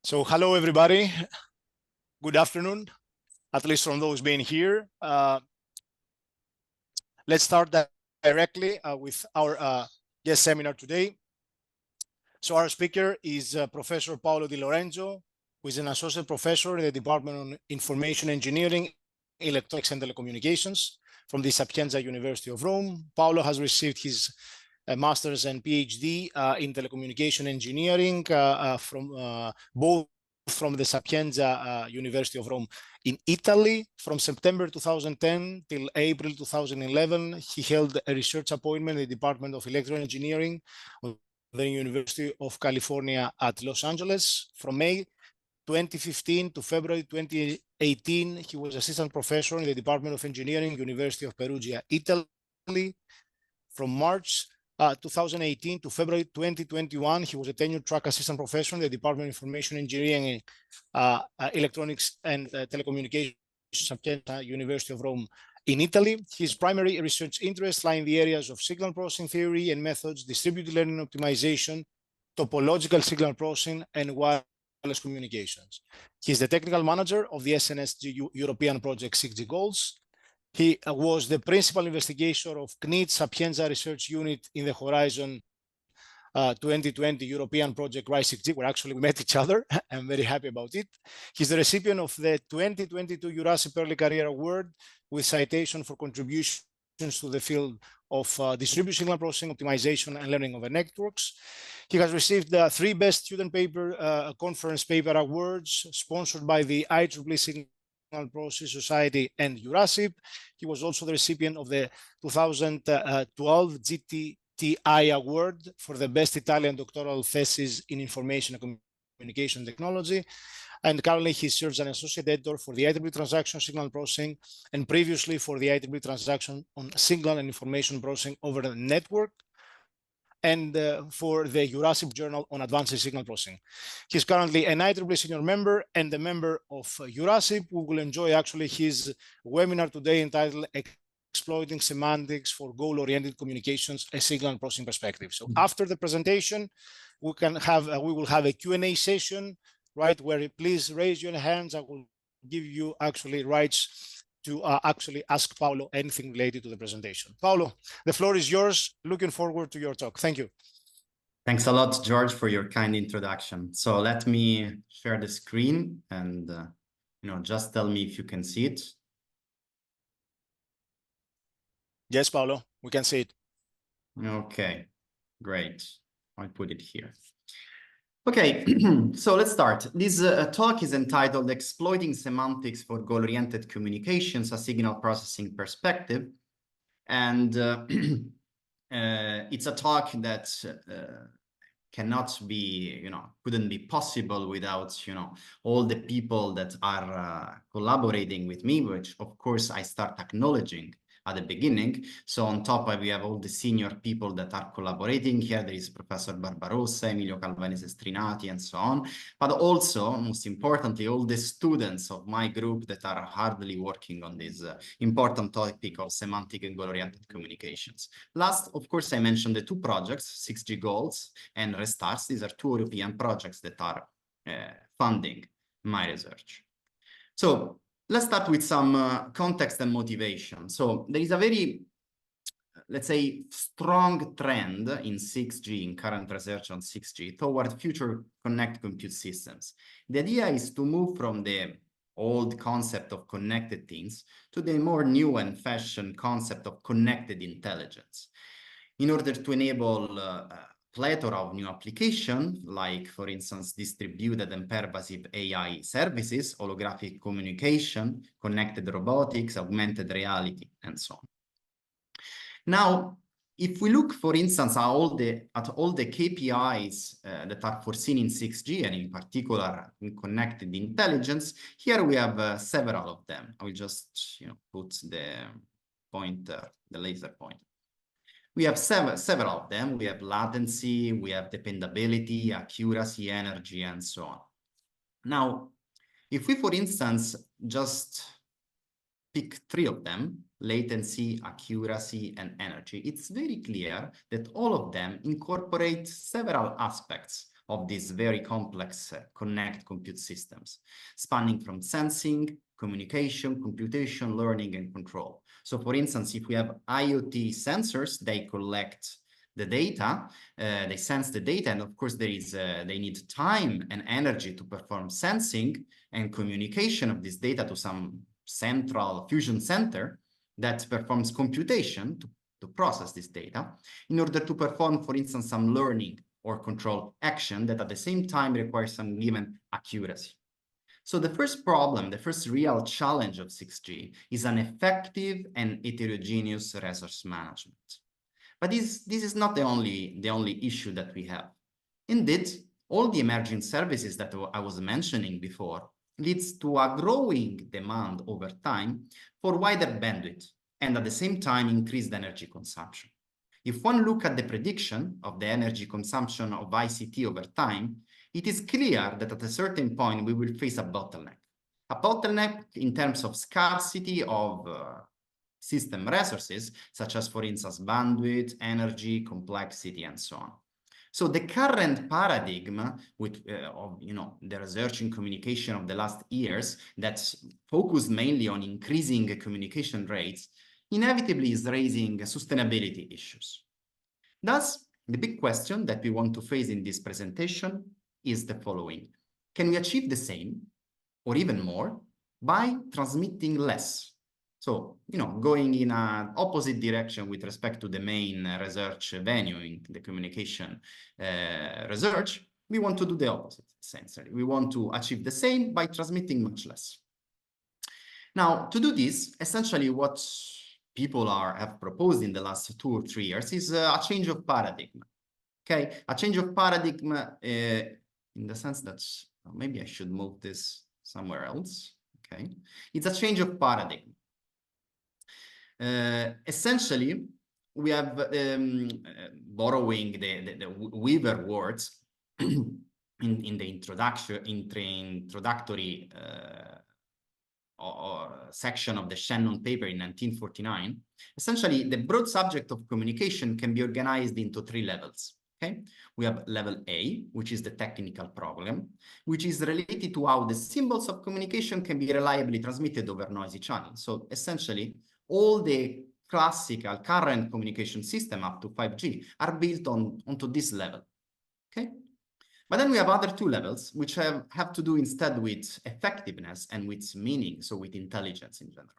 So hello, everybody. Good afternoon, at least from those being here. Let's start directly with our guest seminar today. So our speaker is Professor Paolo Di Lorenzo, who is an associate professor in the Department of Information Engineering, Electronics and Telecommunications from the Sapienza University of Rome. Paolo has received his master's and PhD in telecommunication engineering from both from the Sapienza University of Rome in Italy. From September 2010 till April 2011, he held a research appointment in the Department of Electrical Engineering of the University of California at Los Angeles. From May 2015 to February 2018, he was assistant professor in the Department of Engineering, University of Perugia, Italy. From March 2018 to February 2021, he was a tenure track assistant professor in the Department of Information Engineering, Electronics and Telecommunications, Sapienza University of Rome in Italy. His primary research interests lie in the areas of signal processing theory and methods, distributed learning optimization, topological signal processing, and wireless communications. He is the technical manager of the SNSG European Project 6G Goals. He was the principal investigator of CNIT Sapienza Research Unit in the Horizon 2020 European Project Rise 6G, where actually we met each other. I'm very happy about it. He's the recipient of the 2022 EURASIP Early Career Award with citation for contributions to the field of distributed signal processing, optimization, and learning over networks. He has received 3 Best Student Paper Conference Paper Awards sponsored by the IEEE Signal Process Society and EURASIP. He was also the recipient of the 2012 GTTI Award for the Best Italian Doctoral Thesis in Information and Communication Technology. And currently he serves as an associate editor for the IEEE Transaction Signal Processing and previously for the IEEE Transaction on Signal and Information Processing over the Network and for the EURASIP Journal on Advanced Signal Processing. He's currently an IEEE senior member and a member of EURASIP. We will enjoy actually his webinar today entitled Exploiting Semantics for Goal-Oriented Communications, a Signal Processing Perspective. So after the presentation, we will have a Q&A session, right, where please raise your hands. I will give you actually rights to actually ask Paolo anything related to the presentation. Paolo, the floor is yours. Looking forward to your talk. Thank you. Thanks a lot, George, for your kind introduction. So let me share the screen and, just tell me if you can see it. Yes, Paolo, we can see it. Okay, great. I'll put it here. Okay, so let's start. This talk is entitled Exploiting Semantics for Goal-Oriented Communications, a Signal Processing Perspective. And it's a talk that cannot be, couldn't be possible without, all the people that are collaborating with me, which of course I start acknowledging at the beginning. So on top, we have all the senior people that are collaborating here. There is Professor Barbarossa, Emilio Calvanese Strinati, and so on. But also, most importantly, all the students of my group that are hardly working on this important topic of semantic and goal-oriented communications. Last, of course, I mentioned the 2 projects, 6G Goals and Restarts. These are 2 European projects that are funding my research. So let's start with some context and motivation. So there is a very, let's say, strong trend in 6G, in current research on 6G, toward future connected compute systems. The idea is to move from the old concept of connected things to the more new and fashion concept of connected intelligence. In order to enable plethora of new applications, like, for instance, distributed and pervasive AI services, holographic communication, connected robotics, augmented reality, and so on. Now, if we look, for instance, at all the KPIs that are foreseen in 6G, and in particular in connected intelligence, here we have several of them. I will just put the pointer, the laser pointer. We have several of them. We have latency, we have dependability, accuracy, energy, and so on. Now, if we, for instance, just pick 3 of them, latency, accuracy, and energy, it's very clear that all of them incorporate several aspects of these very complex connect compute systems, spanning from sensing, communication, computation, learning, and control. So for instance, if we have IoT sensors, they collect the data, they sense the data, and of course they need time and energy to perform sensing and communication of this data to some central fusion center that performs computation to process this data in order to perform, for instance, some learning or control action that at the same time requires some given accuracy. So the first problem, the first real challenge of 6G is an effective and heterogeneous resource management. But this is not the only issue that we have. Indeed, all the emerging services that I was mentioning before leads to a growing demand over time for wider bandwidth and at the same time increased energy consumption. If one look at the prediction of the energy consumption of ICT over time, it is clear that at a certain point we will face a bottleneck. A bottleneck in terms of scarcity of system resources, such as, for instance, bandwidth, energy, complexity, and so on. So the current paradigm with of the research and communication of the last years that's focused mainly on increasing communication rates inevitably is raising sustainability issues. Thus, the big question that we want to face in this presentation is the following: can we achieve the same or even more by transmitting less? So, going in an opposite direction with respect to the main research venue in the communication research, we want to do the opposite, essentially. We want to achieve the same by transmitting much less. Now, to do this, essentially what people have proposed in the last 2 or 3 years is a change of paradigm. Okay, a change of paradigm in the sense that maybe I should move this somewhere else. Okay, it's a change of paradigm. Essentially, we have borrowing the Weaver words in the introductory section of the Shannon paper in 1949. Essentially, the broad subject of communication can be organized into 3 levels. Okay, we have level A, which is the technical problem, which is related to how the symbols of communication can be reliably transmitted over noisy channels. So essentially, all the classical current communication system up to 5G are built onto this level. Okay, but then we have other 2 levels, which have to do instead with effectiveness and with meaning, so with intelligence in general.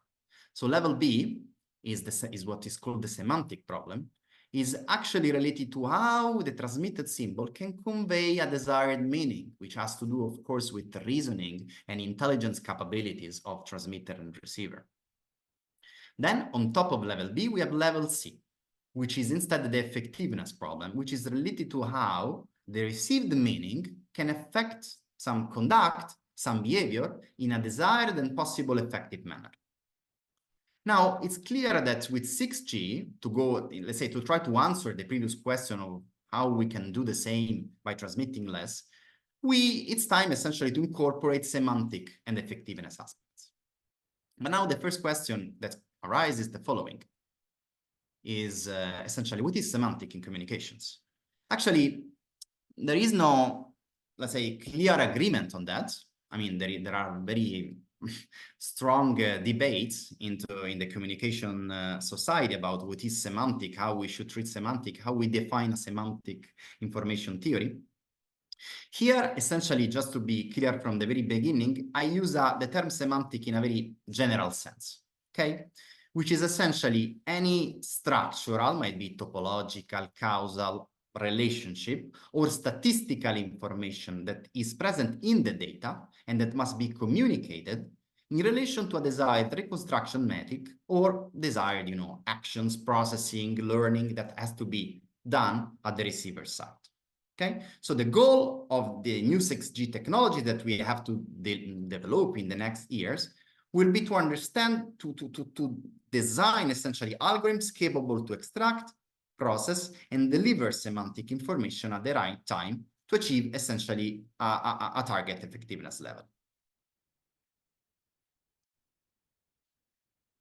So level B is what is called the semantic problem, is actually related to how the transmitted symbol can convey a desired meaning, which has to do, of course, with the reasoning and intelligence capabilities of transmitter and receiver. Then, on top of level B, we have level C, which is instead the effectiveness problem, which is related to how the received meaning can affect some conduct, some behavior in a desired and possible effective manner. Now, it's clear that with 6G, to go, let's say, to try to answer the previous question of how we can do the same by transmitting less, it's time essentially to incorporate semantic and effectiveness aspects. But now the first question that arises is the following, is essentially, what is semantic in communications? Actually, there is no, let's say, clear agreement on that. I mean, there are very strong debates in the communication society about what is semantic, how we should treat semantic, how we define a semantic information theory. Here, essentially, just to be clear from the very beginning, I use the term semantic in a very general sense, okay? Which is essentially any structural, might be topological, causal, relationship, or statistical information that is present in the data and that must be communicated in relation to a desired reconstruction metric or desired, actions, processing, learning that has to be done at the receiver side. Okay, so the goal of the new 6G technology that we have to develop in the next years will be to understand, to design essentially algorithms capable to extract, process, and deliver semantic information at the right time to achieve essentially a target effectiveness level.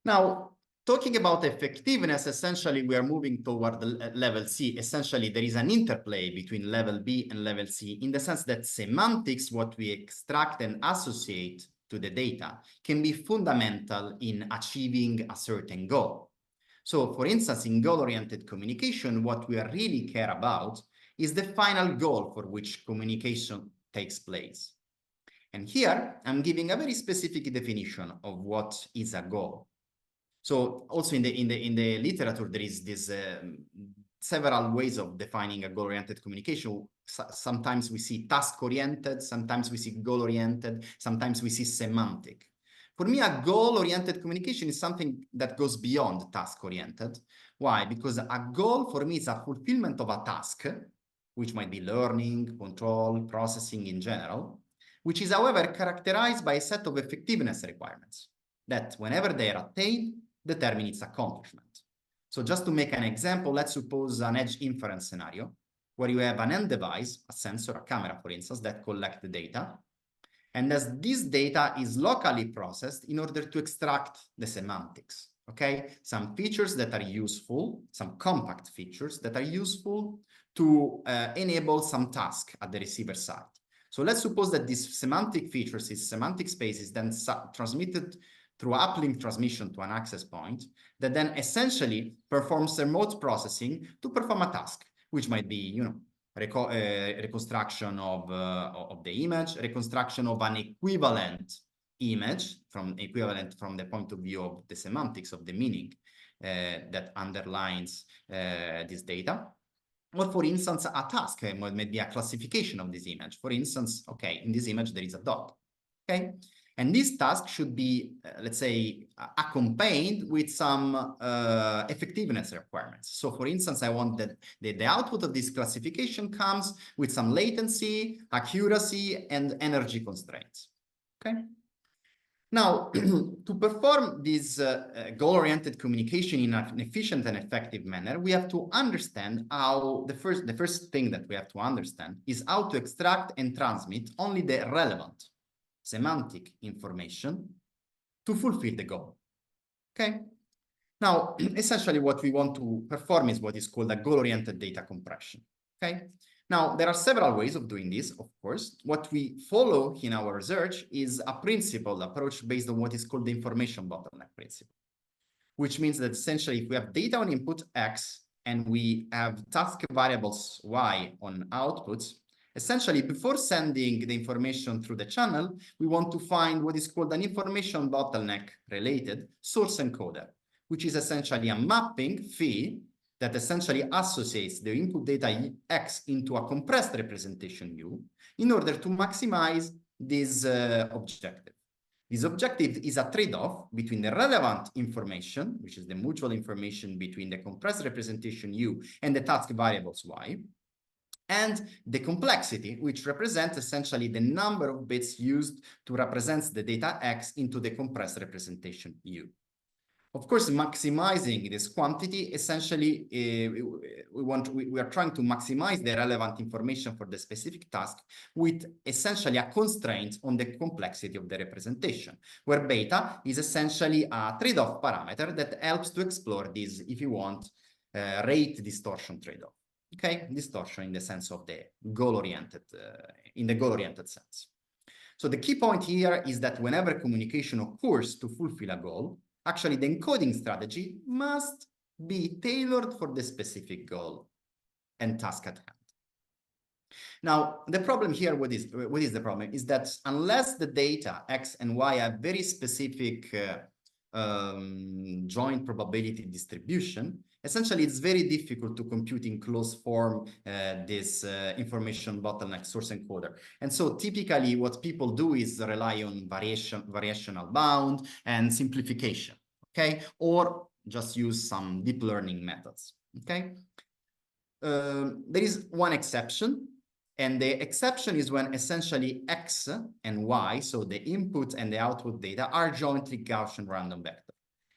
Now, talking about effectiveness, essentially, we are moving toward the level C. Essentially, there is an interplay between level B and level C in the sense that semantics, what we extract and associate to the data, can be fundamental in achieving a certain goal. So, for instance, in goal-oriented communication, what we really care about is the final goal for which communication takes place. And here, I'm giving a very specific definition of what is a goal. So also in the literature, there is this several ways of defining a goal-oriented communication. Sometimes we see task-oriented, sometimes we see goal-oriented, sometimes we see semantic. For me, a goal-oriented communication is something that goes beyond task-oriented. Why? Because a goal for me is a fulfillment of a task, which might be learning, control, processing in general, which is, however, characterized by a set of effectiveness requirements that, whenever they are attained, determine its accomplishment. So just to make an example, let's suppose an edge inference scenario where you have an end device, a sensor, a camera, for instance, that collect the data. And as this data is locally processed in order to extract the semantics, okay? Some features that are useful, some compact features that are useful to enable some task at the receiver side. So let's suppose that this semantic features, this semantic space is then transmitted through uplink transmission to an access point that then essentially performs remote processing to perform a task, which might be, you know, reconstruction of the image, reconstruction of an equivalent image from the point of view of the semantics of the meaning that underlines this data. Or for instance, a task might be a classification of this image. For instance, okay, in this image, there is a dog, okay? And this task should be, let's say, accompanied with some effectiveness requirements. So for instance, I want that the output of this classification comes with some latency, accuracy, and energy constraints, okay? Now, to perform this goal-oriented communication in an efficient and effective manner, we have to understand how the first thing that we have to understand is how to extract and transmit only the relevant semantic information to fulfill the goal, okay? Now, essentially what we want to perform is what is called a goal-oriented data compression, okay? Now, there are several ways of doing this, of course. What we follow in our research is a principled approach based on what is called the information bottleneck principle, which means that essentially if we have data on input X and we have task variables Y on outputs, essentially, before sending the information through the channel, we want to find what is called an information bottleneck related source encoder, which is essentially a mapping fee that essentially associates the input data X into a compressed representation U in order to maximize this objective. This objective is a trade-off between the relevant information, which is the mutual information between the compressed representation U and the task variables Y, and the complexity, which represents essentially the number of bits used to represent the data X into the compressed representation U. Of course, maximizing this quantity, essentially, we are trying to maximize the relevant information for the specific task with essentially a constraint on the complexity of the representation, where beta is essentially a trade-off parameter that helps to explore this, if you want, rate distortion trade-off. Okay, distortion in the sense of the goal-oriented, in the goal-oriented sense. So the key point here is that whenever communication occurs to fulfill a goal, actually the encoding strategy must be tailored for the specific goal and task at hand. Now, the problem here, what is the problem? Is that unless the data X and Y have very specific joint probability distribution, essentially it's very difficult to compute in closed form this information bottleneck source encoder. And so typically what people do is rely on variational bound and simplification, okay? Or just use some deep learning methods, okay? There is one exception, and the exception is when essentially X and Y, so the input and the output data, are jointly Gaussian random vector.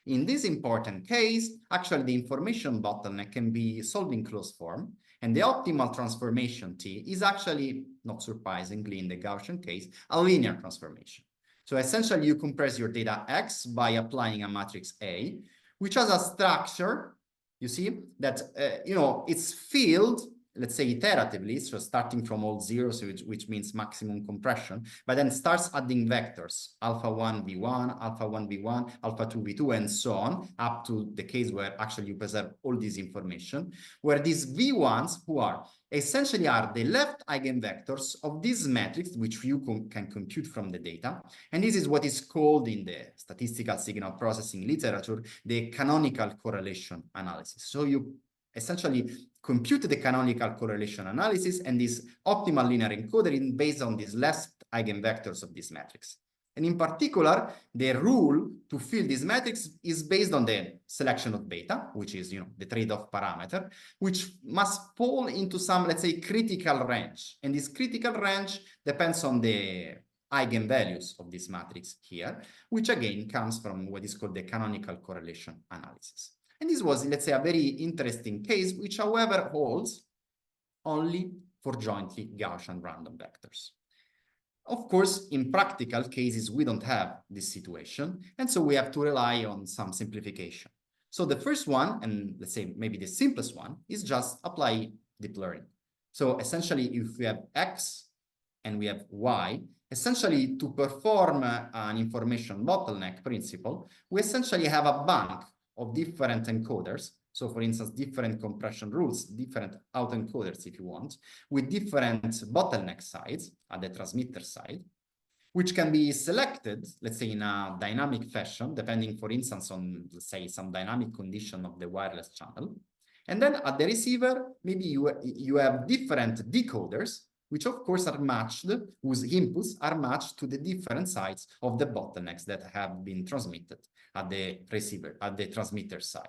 In this important case, actually the information bottleneck can be solved in closed form, and the optimal transformation T is actually, not surprisingly in the Gaussian case, a linear transformation. So essentially you compress your data X by applying a matrix A, which has a structure, you see, that, you know, it's filled, let's say iteratively, so starting from all zeros, which means maximum compression, but then starts adding vectors, alpha 1 v1, alpha 1 v1, alpha 2 v2, and so on, up to the case where actually you preserve all this information, where these v1s, who are essentially are the left eigenvectors of this matrix, which you can compute from the data. And this is what is called in the statistical signal processing literature, the canonical correlation analysis. So you essentially compute the canonical correlation analysis and this optimal linear encoding based on these left eigenvectors of this matrix. And in particular, the rule to fill this matrix is based on the selection of beta, which is, you know, the trade-off parameter, which must fall into some, let's say, critical range. And this critical range depends on the eigenvalues of this matrix here, which again comes from what is called the canonical correlation analysis. And this was, let's say, a very interesting case, which, however, holds only for jointly Gaussian random vectors. Of course, in practical cases, we don't have this situation, and so we have to rely on some simplification. So the first one, and let's say maybe the simplest one, is just apply deep learning. So essentially, if we have X and we have Y, essentially to perform an information bottleneck principle, we essentially have a bank of different encoders. So for instance, different compression rules, different autoencoders if you want, with different bottleneck sides at the transmitter side, which can be selected, let's say, in a dynamic fashion, depending, for instance, on, let's say, some dynamic condition of the wireless channel. And then at the receiver, maybe you have different decoders, which of course are matched, whose inputs are matched to the different sides of the bottlenecks that have been transmitted at the receiver, at the transmitter side.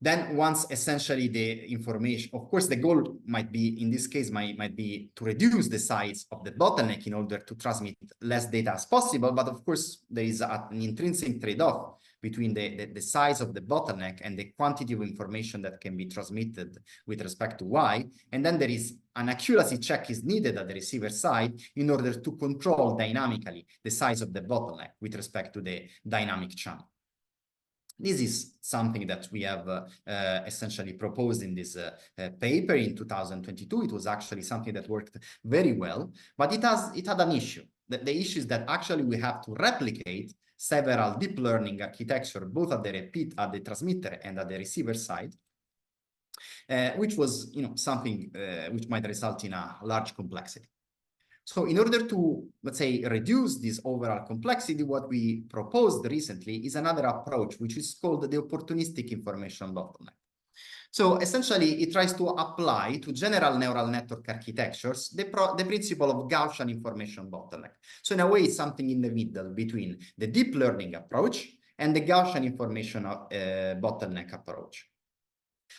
Then once essentially the information, of course, the goal might be, in this case, might be to reduce the size of the bottleneck in order to transmit less data as possible. But of course, there is an intrinsic trade-off between the size of the bottleneck and the quantity of information that can be transmitted with respect to Y. And then there is an accuracy check is needed at the receiver side in order to control dynamically the size of the bottleneck with respect to the dynamic channel. This is something that we have essentially proposed in this paper in 2022. It was actually something that worked very well, but it had an issue. The issue is that actually we have to replicate several deep learning architecture, both at the transmitter and at the receiver side, which was, you know, something which might result in a large complexity. So in order to, let's say, reduce this overall complexity, what we proposed recently is another approach, which is called the opportunistic information bottleneck. So essentially, it tries to apply to general neural network architectures the principle of Gaussian information bottleneck. So in a way, it's something in the middle between the deep learning approach and the Gaussian information bottleneck approach.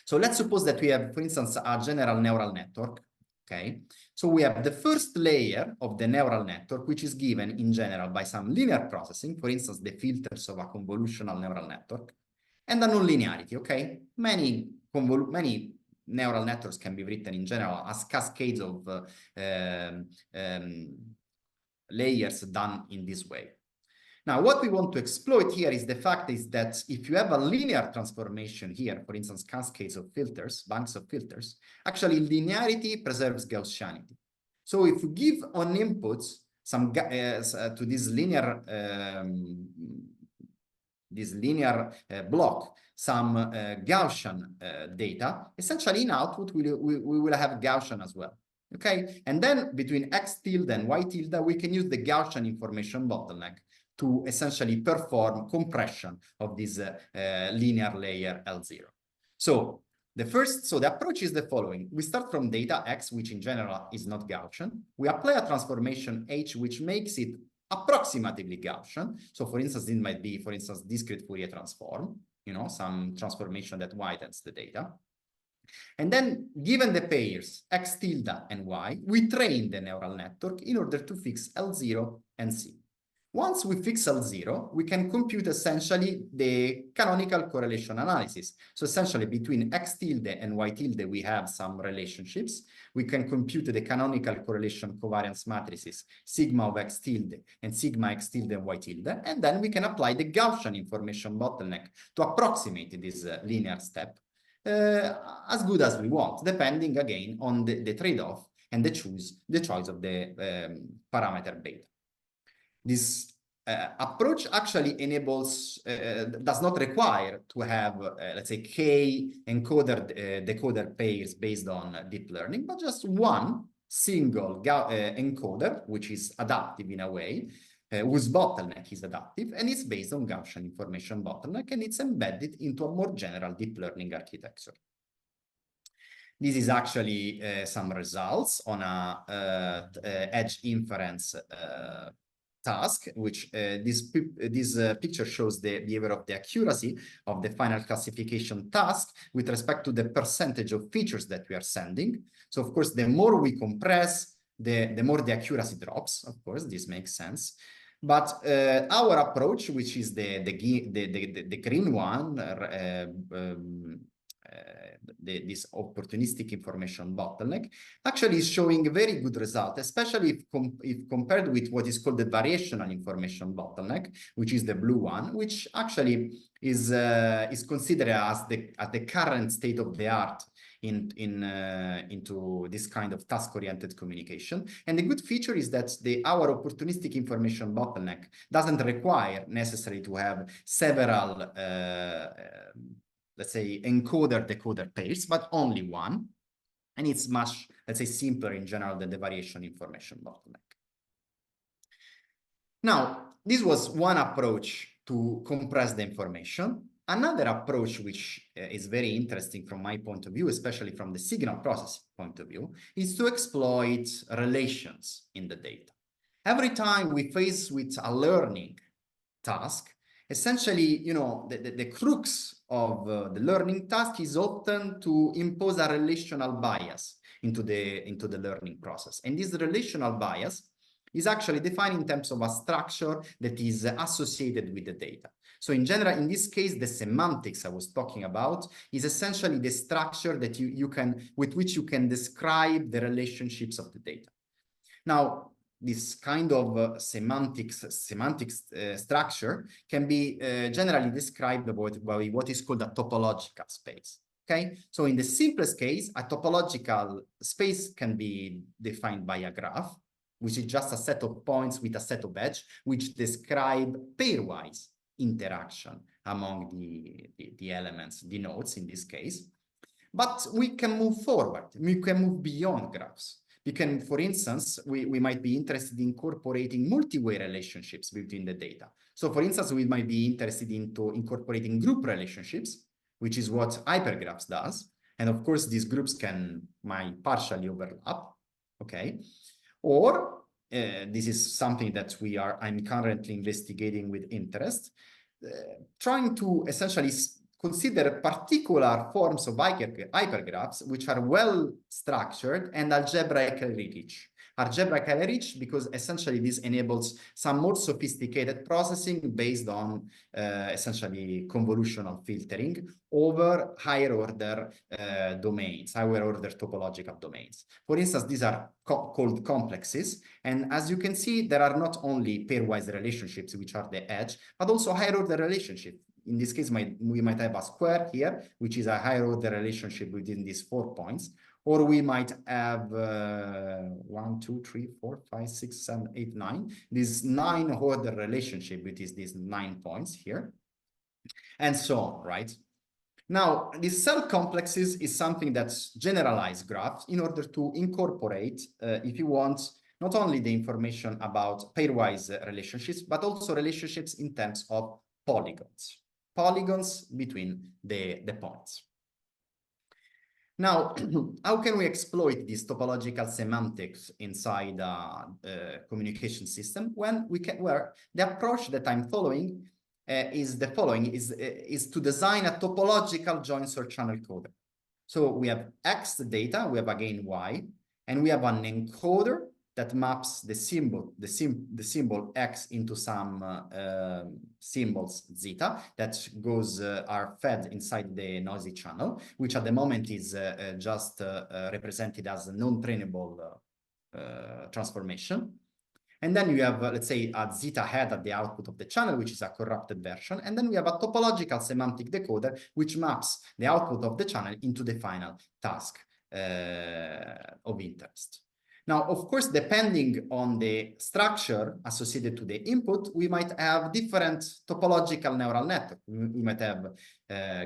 So let's suppose that we have, for instance, a general neural network. Okay, so we have the first layer of the neural network, which is given in general by some linear processing, for instance, the filters of a convolutional neural network, and a nonlinearity. Okay, many neural networks can be written in general as cascades of layers done in this way. Now, what we want to exploit here is the fact is that if you have a linear transformation here, for instance, cascades of filters, banks of filters, actually linearity preserves Gaussianity. So if you give on inputs some to this linear block some Gaussian data, essentially in output we will have Gaussian as well. Okay, and then between X tilde and Y tilde, we can use the Gaussian information bottleneck to essentially perform compression of this linear layer L0. So the approach is the following. We start from data X, which in general is not Gaussian. We apply a transformation H, which makes it approximatively Gaussian. So for instance, it might be, for instance, discrete Fourier transform, you know, some transformation that widens the data. And then, given the pairs X tilde and Y, we train the neural network in order to fix L0 and C. Once we fix L0, we can compute essentially the canonical correlation analysis. So essentially between X tilde and Y tilde, we have some relationships. We can compute the canonical correlation covariance matrices, sigma of X tilde and sigma X tilde and Y tilde. And then we can apply the Gaussian information bottleneck to approximate this linear step as good as we want, depending again on the trade-off and the choice of the parameter beta. This approach actually enables, does not require to have, let's say, K encoder decoder pairs based on deep learning, but just one single encoder, which is adaptive in a way, whose bottleneck is adaptive, and it's based on Gaussian information bottleneck, and it's embedded into a more general deep learning architecture. This is actually some results on a edge inference task, which this picture shows the behavior of the accuracy of the final classification task with respect to the percentage of features that we are sending. So of course, the more we compress, the more the accuracy drops. Of course, this makes sense. But our approach, which is the green one, this opportunistic information bottleneck, actually is showing very good result, especially if compared with what is called the variational information bottleneck, which is the blue one, which actually is considered as the current state of the art into this kind of task-oriented communication. And the good feature is that our opportunistic information bottleneck doesn't require necessarily to have several let's say, encoder-decoder pairs, but only one. And it's much, let's say, simpler in general than the variation information bottleneck. Now, this was one approach to compress the information. Another approach, which is very interesting from my point of view, especially from the signal processing point of view, is to exploit relations in the data. Every time we face with a learning task, essentially, you know, the crux of the learning task is often to impose a relational bias into the learning process. And this relational bias is actually defined in terms of a structure that is associated with the data. So in general, in this case, the semantics I was talking about is essentially the structure that with which you can describe the relationships of the data. Now, this kind of semantics structure can be generally described by what is called a topological space. Okay, so in the simplest case, a topological space can be defined by a graph, which is just a set of points with a set of edges, which describe pairwise interaction among the elements, the nodes in this case. But we can move forward, we can move beyond graphs. You can, for instance, we might be interested in incorporating multi-way relationships between the data. So for instance, we might be interested into incorporating group relationships, which is what hypergraphs does. And of course, these groups might partially overlap, okay? Or this is something that I'm currently investigating with interest, trying to essentially consider particular forms of hypergraphs which are well structured and algebraically rich. Algebraically rich because essentially this enables some more sophisticated processing based on essentially convolutional filtering over higher order domains, higher order topological domains. For instance, these are called complexes. And as you can see, there are not only pairwise relationships, which are the edge, but also higher order relationships. In this case, we might have a square here, which is a higher order relationship within these 4 points. Or we might have 1, 2, 3, 4, 5, 6, 7, 8, 9. This 9 order relationship, which is these 9 points here. And so on, right? Now, these cell complexes is something that's generalized graphs in order to incorporate, if you want, not only the information about pairwise relationships, but also relationships in terms of polygons between the points. Now, how can we exploit this topological semantics inside a communication system where the approach that I'm following is the following, is to design a topological joint search channel coder. So we have X data, we have again Y, and we have an encoder that maps the symbol X into some symbols zeta that are fed inside the noisy channel, which at the moment is just represented as a non-trainable transformation. And then you have, let's say, a zeta head at the output of the channel, which is a corrupted version. And then we have a topological semantic decoder, which maps the output of the channel into the final task of interest. Now, of course, depending on the structure associated to the input, we might have different topological neural network. We might have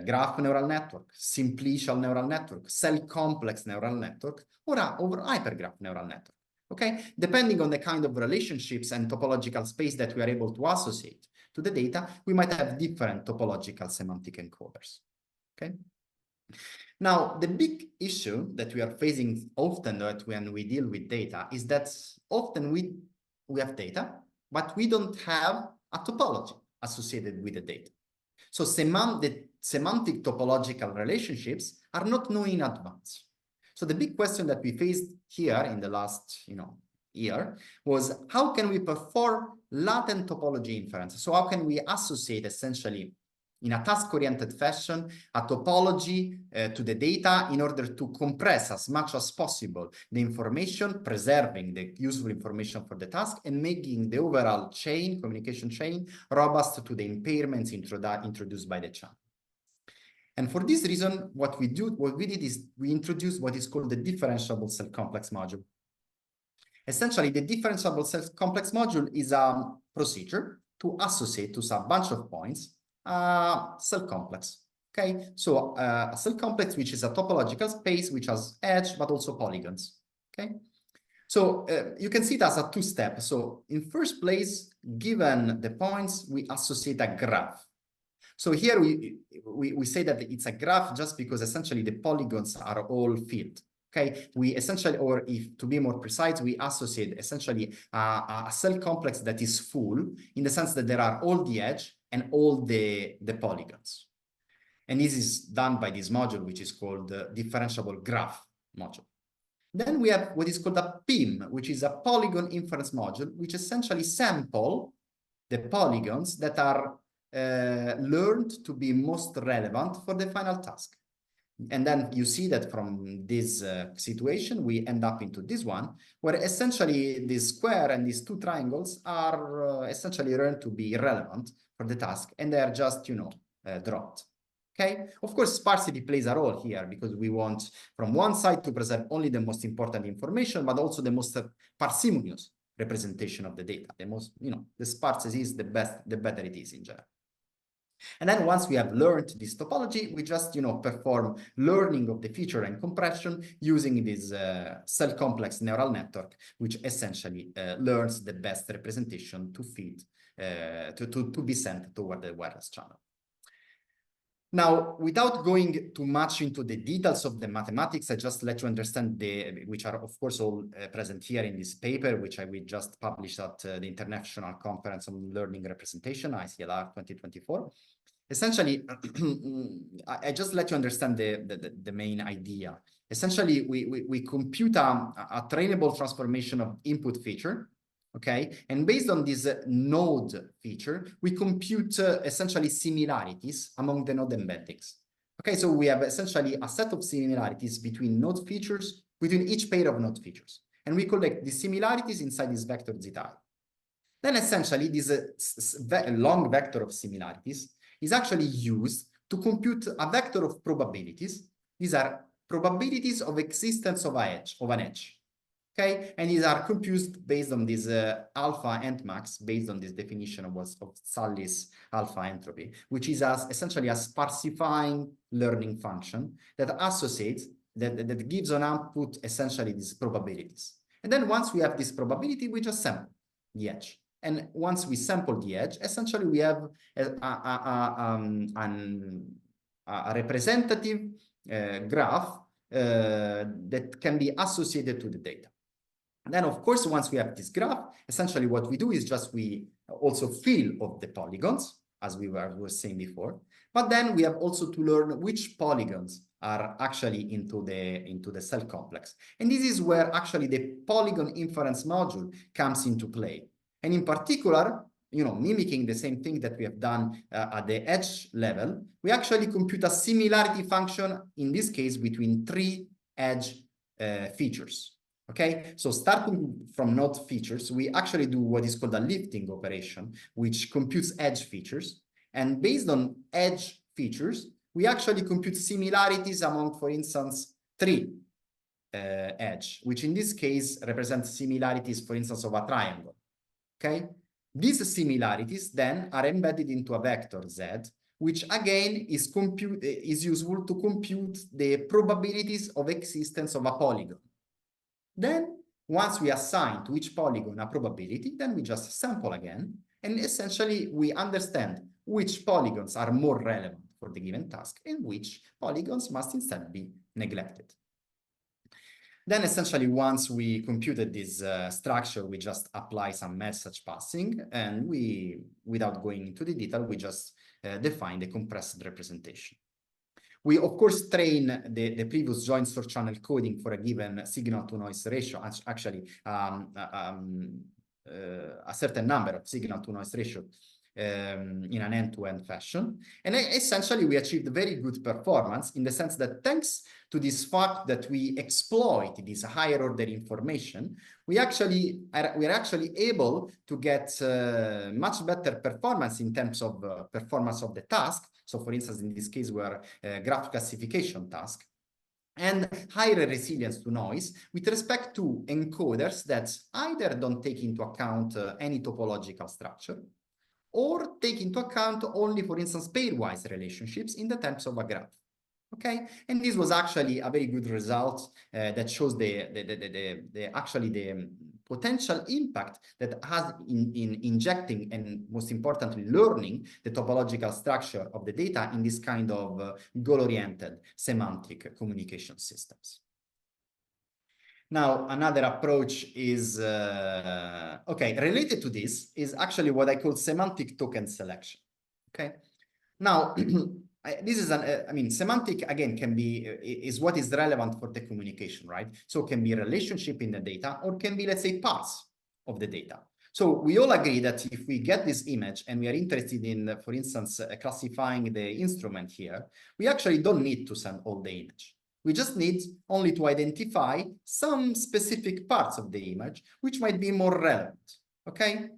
graph neural network, simplicial neural network, cell complex neural network, or hypergraph neural network. Okay, depending on the kind of relationships and topological space that we are able to associate to the data, we might have different topological semantic encoders. Okay. Now, the big issue that we are facing often when we deal with data is that often we have data, but we don't have a topology associated with the data. So the semantic topological relationships are not known in advance. So the big question that we faced here in the last year was, how can we perform latent topology inference? So how can we associate essentially in a task-oriented fashion a topology to the data in order to compress as much as possible the information, preserving the useful information for the task, and making the overall chain, communication chain, robust to the impairments introduced by the channel. And for this reason, what we did is we introduced what is called the differentiable cell complex module. Essentially, the differentiable cell complex module is a procedure to associate to a bunch of points cell complex. Okay, so a cell complex which is a topological space which has edge but also polygons. Okay, so you can see it as a two-step. So in first place, given the points, we associate a graph. So here we say that it's a graph just because essentially the polygons are all filled. Okay, we essentially, or if to be more precise, we associate essentially a cell complex that is full in the sense that there are all the edge and all the polygons. And this is done by this module, which is called the differentiable graph module. Then we have what is called a PIM, which is a polygon inference module, which essentially sample the polygons that are learned to be most relevant for the final task. And then you see that from this situation, we end up into this one, where essentially this square and these two triangles are essentially learned to be irrelevant for the task, and they are just, dropped. Okay, of course, sparsity plays a role here because we want from one side to preserve only the most important information, but also the most parsimonious representation of the data. The most, the sparser is the better it is in general. And then once we have learned this topology, we just, perform learning of the feature and compression using this cell complex neural network, which essentially learns the best representation to feed, to be sent toward the wireless channel. Now, without going too much into the details of the mathematics, I just let you understand which are of course all present here in this paper, which we just published at the International Conference on Learning Representation, ICLR 2024. Essentially, I just let you understand the main idea. Essentially, we compute a trainable transformation of input feature. Okay, and based on this node feature, we compute essentially similarities among the node embeddings. Okay, so we have essentially a set of similarities between node features, between each pair of node features, and we collect the similarities inside this vector zeta. Then essentially this long vector of similarities is actually used to compute a vector of probabilities. These are probabilities of existence of an edge. Okay, and these are computed based on this alpha and max, based on this definition of Sully's alpha entropy, which is essentially a sparsifying learning function that associates, that gives on output essentially these probabilities. And then once we have this probability, we just sample the edge. And once we sample the edge, essentially we have a representative graph that can be associated to the data. And then, of course, once we have this graph, essentially what we do is just we also fill of the polygons, as we were saying before. But then we have also to learn which polygons are actually into the cell complex. And this is where actually the polygon inference module comes into play. And in particular, mimicking the same thing that we have done at the edge level, we actually compute a similarity function, in this case, between 3 edge features. Okay, so starting from node features, we actually do what is called a lifting operation, which computes edge features. And based on edge features, we actually compute similarities among, for instance, 3 edge, which in this case represents similarities, for instance, of a triangle. Okay, these similarities then are embedded into a vector Z, which again is useful to compute the probabilities of existence of a polygon. Then, once we assign to each polygon a probability, then we just sample again, and essentially we understand which polygons are more relevant for the given task and which polygons must instead be neglected. Then essentially, once we computed this structure, we just apply some message passing, and without going into the detail, we just define the compressed representation. We, of course, train the previous joint source channel coding for a given signal-to-noise ratio, actually a certain number of signal-to-noise ratio in an end-to-end fashion. And essentially, we achieved very good performance in the sense that thanks to this fact that we exploit this higher order information, we are actually able to get much better performance in terms of performance of the task. So for instance, in this case, we're a graph classification task, and higher resilience to noise with respect to encoders that either don't take into account any topological structure, or take into account only, for instance, pairwise relationships in the terms of a graph. Okay, and this was actually a very good result that shows the potential impact that has in injecting and, most importantly, learning the topological structure of the data in this kind of goal-oriented semantic communication systems. Now, another approach is, related to this is actually what I call semantic token selection. Okay, now, this is semantic, again, is what is relevant for the communication, right? So it can be a relationship in the data, or can be, let's say, parts of the data. So we all agree that if we get this image and we are interested in, for instance, classifying the instrument here, we actually don't need to send all the image. We just need only to identify some specific parts of the image, which might be more relevant, okay?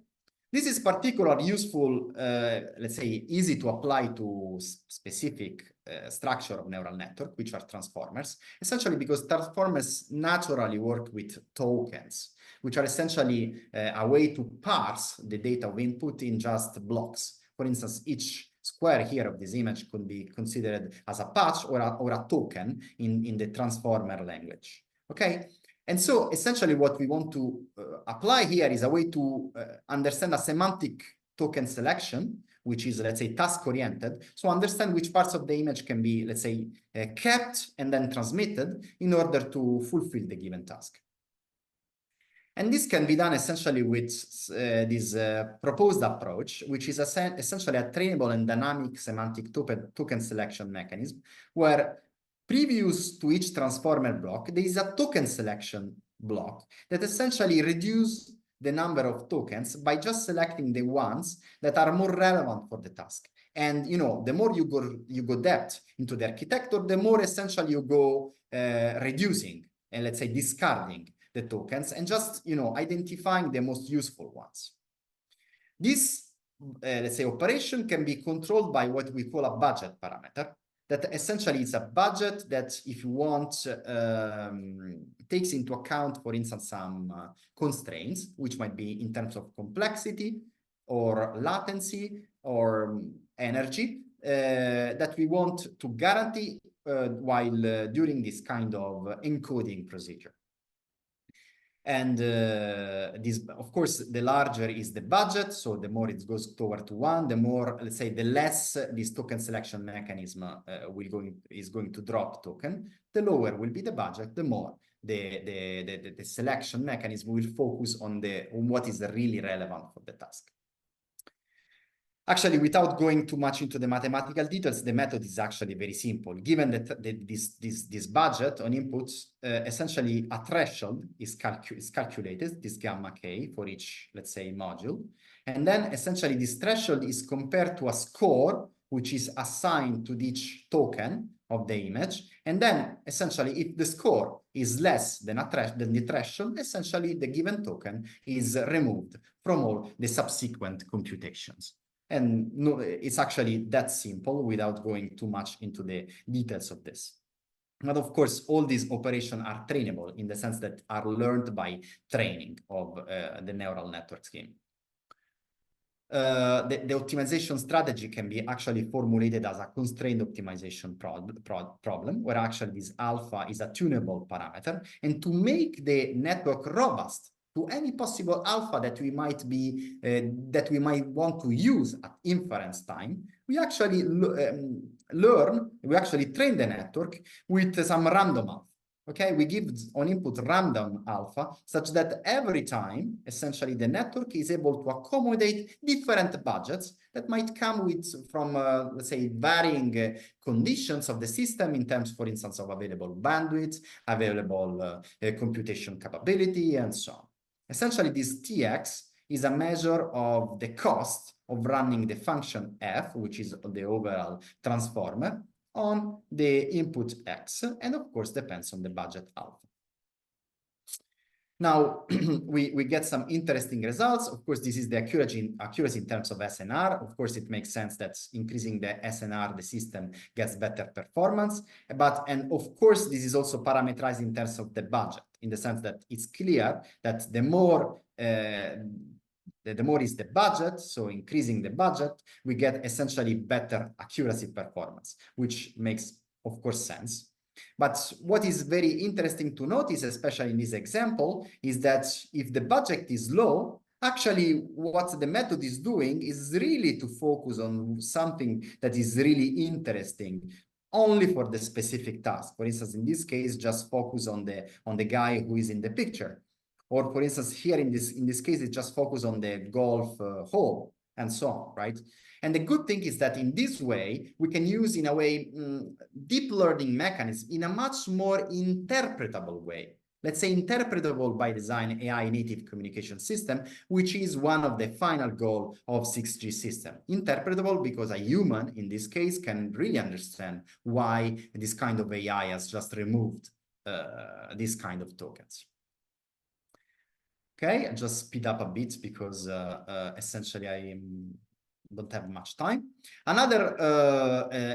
This is particularly useful, let's say, easy to apply to specific structure of neural network, which are transformers, essentially because transformers naturally work with tokens, which are essentially a way to parse the data of input in just blocks. For instance, each square here of this image could be considered as a patch or a token in the transformer language, okay? And so essentially what we want to apply here is a way to understand a semantic token selection, which is, let's say, task-oriented. So understand which parts of the image can be, let's say, kept and then transmitted in order to fulfill the given task. And this can be done essentially with this proposed approach, which is essentially a trainable and dynamic semantic token selection mechanism, where previous to each transformer block, there is a token selection block that essentially reduces the number of tokens by just selecting the ones that are more relevant for the task. And the more you go depth into the architecture, the more essentially you go reducing and, let's say, discarding the tokens and just identifying the most useful ones. This let's say operation can be controlled by what we call a budget parameter, that essentially is a budget that, if you want, takes into account, for instance, some constraints, which might be in terms of complexity or latency or energy that we want to guarantee while during this kind of encoding procedure. And this, of course, the larger is the budget, so the more it goes toward to one, the more, let's say, the less this token selection mechanism is going to drop token. The lower will be the budget, the more the selection mechanism will focus on what is really relevant for the task. Actually, without going too much into the mathematical details, the method is actually very simple. Given that this budget on inputs, essentially a threshold is calculated, this gamma k for each, let's say, module. And then essentially this threshold is compared to a score, which is assigned to each token of the image. And then essentially if the score is less than the threshold, essentially the given token is removed from all the subsequent computations. And no, it's actually that simple without going too much into the details of this. But of course, all these operations are trainable in the sense that are learned by training of the neural network scheme. The optimization strategy can be actually formulated as a constrained optimization problem, where actually this alpha is a tunable parameter. And to make the network robust to any possible alpha that we might want to use at inference time, we actually train the network with some random alpha. Okay, we give on input random alpha such that every time, essentially, the network is able to accommodate different budgets that might come from, let's say, varying conditions of the system in terms, for instance, of available bandwidth, available computation capability, and so on. Essentially, this Tx is a measure of the cost of running the function f, which is the overall transformer, on the input x, and of course depends on the budget alpha. Now, we get some interesting results. Of course, this is the accuracy in terms of SNR. Of course, it makes sense that increasing the SNR, the system gets better performance. And of course, this is also parameterized in terms of the budget, in the sense that it's clear that the more is the budget, so increasing the budget, we get essentially better accuracy performance, which makes, of course, sense. But what is very interesting to notice, especially in this example, is that if the budget is low, actually what the method is doing is really to focus on something that is really interesting only for the specific task. For instance, in this case, just focus on the guy who is in the picture. Or for instance, here in this case, it just focus on the golf hole and so on, right? And the good thing is that in this way, we can use, in a way, deep learning mechanism in a much more interpretable way. Let's say interpretable by design AI native communication system, which is one of the final goal of 6G system. Interpretable because a human, in this case, can really understand why this kind of AI has just removed this kind of tokens. Okay, I'll just speed up a bit because essentially I don't have much time. Another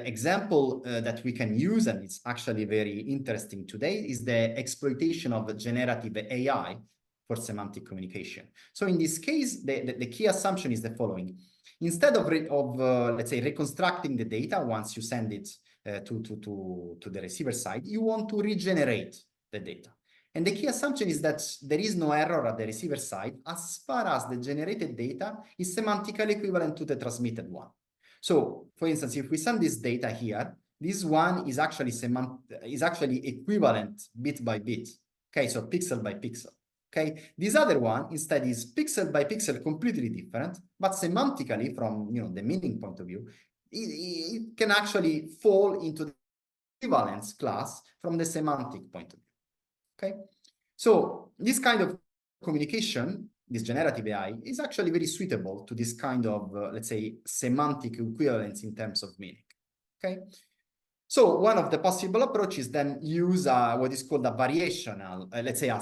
example that we can use, and it's actually very interesting today, is the exploitation of generative AI for semantic communication. So in this case, the key assumption is the following. Instead of let's say, reconstructing the data once you send it to the receiver side, you want to regenerate the data. And the key assumption is that there is no error at the receiver side as far as the generated data is semantically equivalent to the transmitted one. So, for instance, if we send this data here, this one is actually equivalent bit by bit. Okay, so pixel by pixel. Okay, this other one instead is pixel by pixel, completely different, but semantically, from the meaning point of view, it can actually fall into the equivalence class from the semantic point of view. Okay, so this kind of communication, this generative AI, is actually very suitable to this kind of, let's say, semantic equivalence in terms of meaning. Okay, so one of the possible approaches then use what is called a variational, let's say, a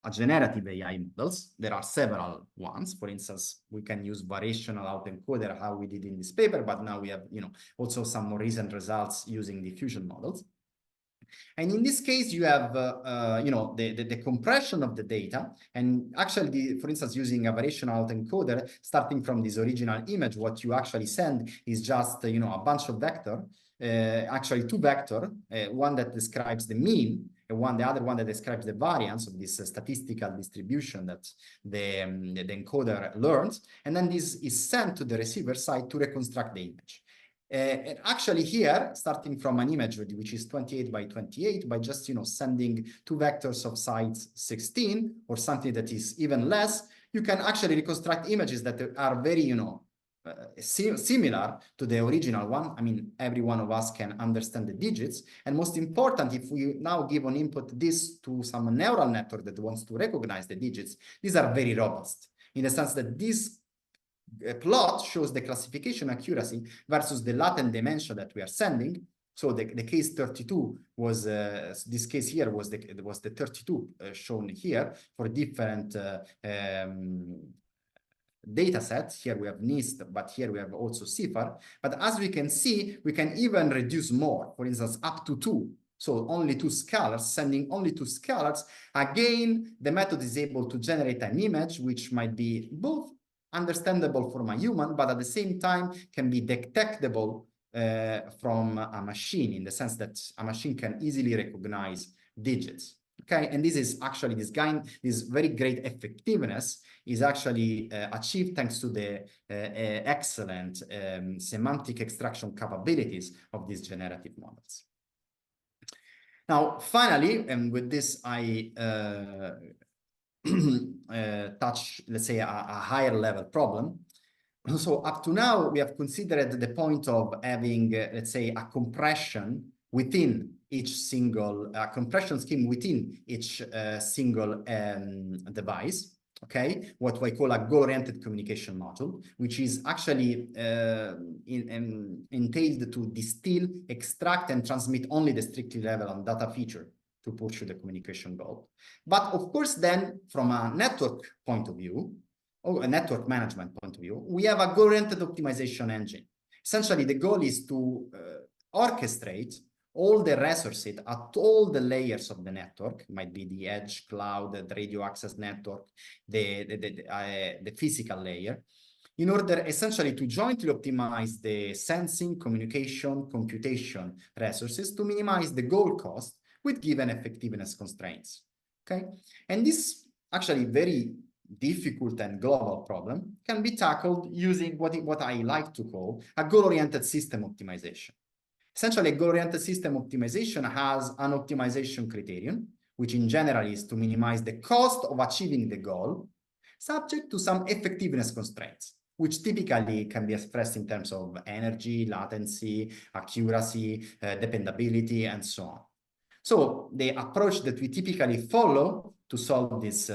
generative AI models. There are several ones. For instance, we can use variational autoencoder, how we did in this paper, but now we have, also some more recent results using diffusion models. And in this case, you have, the compression of the data. And actually, for instance, using a variational autoencoder, starting from this original image, what you actually send is just, a bunch of vector, actually two vector, one that describes the mean, and the other one that describes the variance of this statistical distribution that the encoder learns. And then this is sent to the receiver side to reconstruct the image. And actually here, starting from an image which is 28 by 28, by just sending two vectors of size 16 or something that is even less, you can actually reconstruct images that are very similar to the original one. I mean, every one of us can understand the digits. And most important, if we now give an input this to some neural network that wants to recognize the digits, these are very robust in the sense that this plot shows the classification accuracy versus the latent dimension that we are sending. So the case 32 was, this case here was the 32 shown here for different data sets. Here we have NIST, but here we have also CIFAR. But as we can see, we can even reduce more, for instance, up to 2. So only 2 scalars, sending only 2 scalars. Again, the method is able to generate an image which might be both understandable from a human, but at the same time can be detectable from a machine, in the sense that a machine can easily recognize digits. Okay, and this is actually this very great effectiveness is actually achieved thanks to the excellent semantic extraction capabilities of these generative models. Now, finally, and with this, I touch, let's say, a higher level problem. So up to now, we have considered the point of having, let's say, a compression within each single compression scheme within each single device. Okay, what I call a goal-oriented communication module, which is actually entailed to distill, extract, and transmit only the strictly relevant data feature to pursue the communication goal. But of course, then from a network point of view, or a network management point of view, we have a goal-oriented optimization engine. Essentially, the goal is to orchestrate all the resources at all the layers of the network. It might be the edge, cloud, the radio access network, the physical layer, in order essentially to jointly optimize the sensing, communication, computation resources to minimize the goal cost with given effectiveness constraints. Okay, and this actually very difficult and global problem can be tackled using what I like to call a goal-oriented system optimization. Essentially, a goal-oriented system optimization has an optimization criterion, which in general is to minimize the cost of achieving the goal, subject to some effectiveness constraints, which typically can be expressed in terms of energy, latency, accuracy, dependability, and so on. So the approach that we typically follow to solve this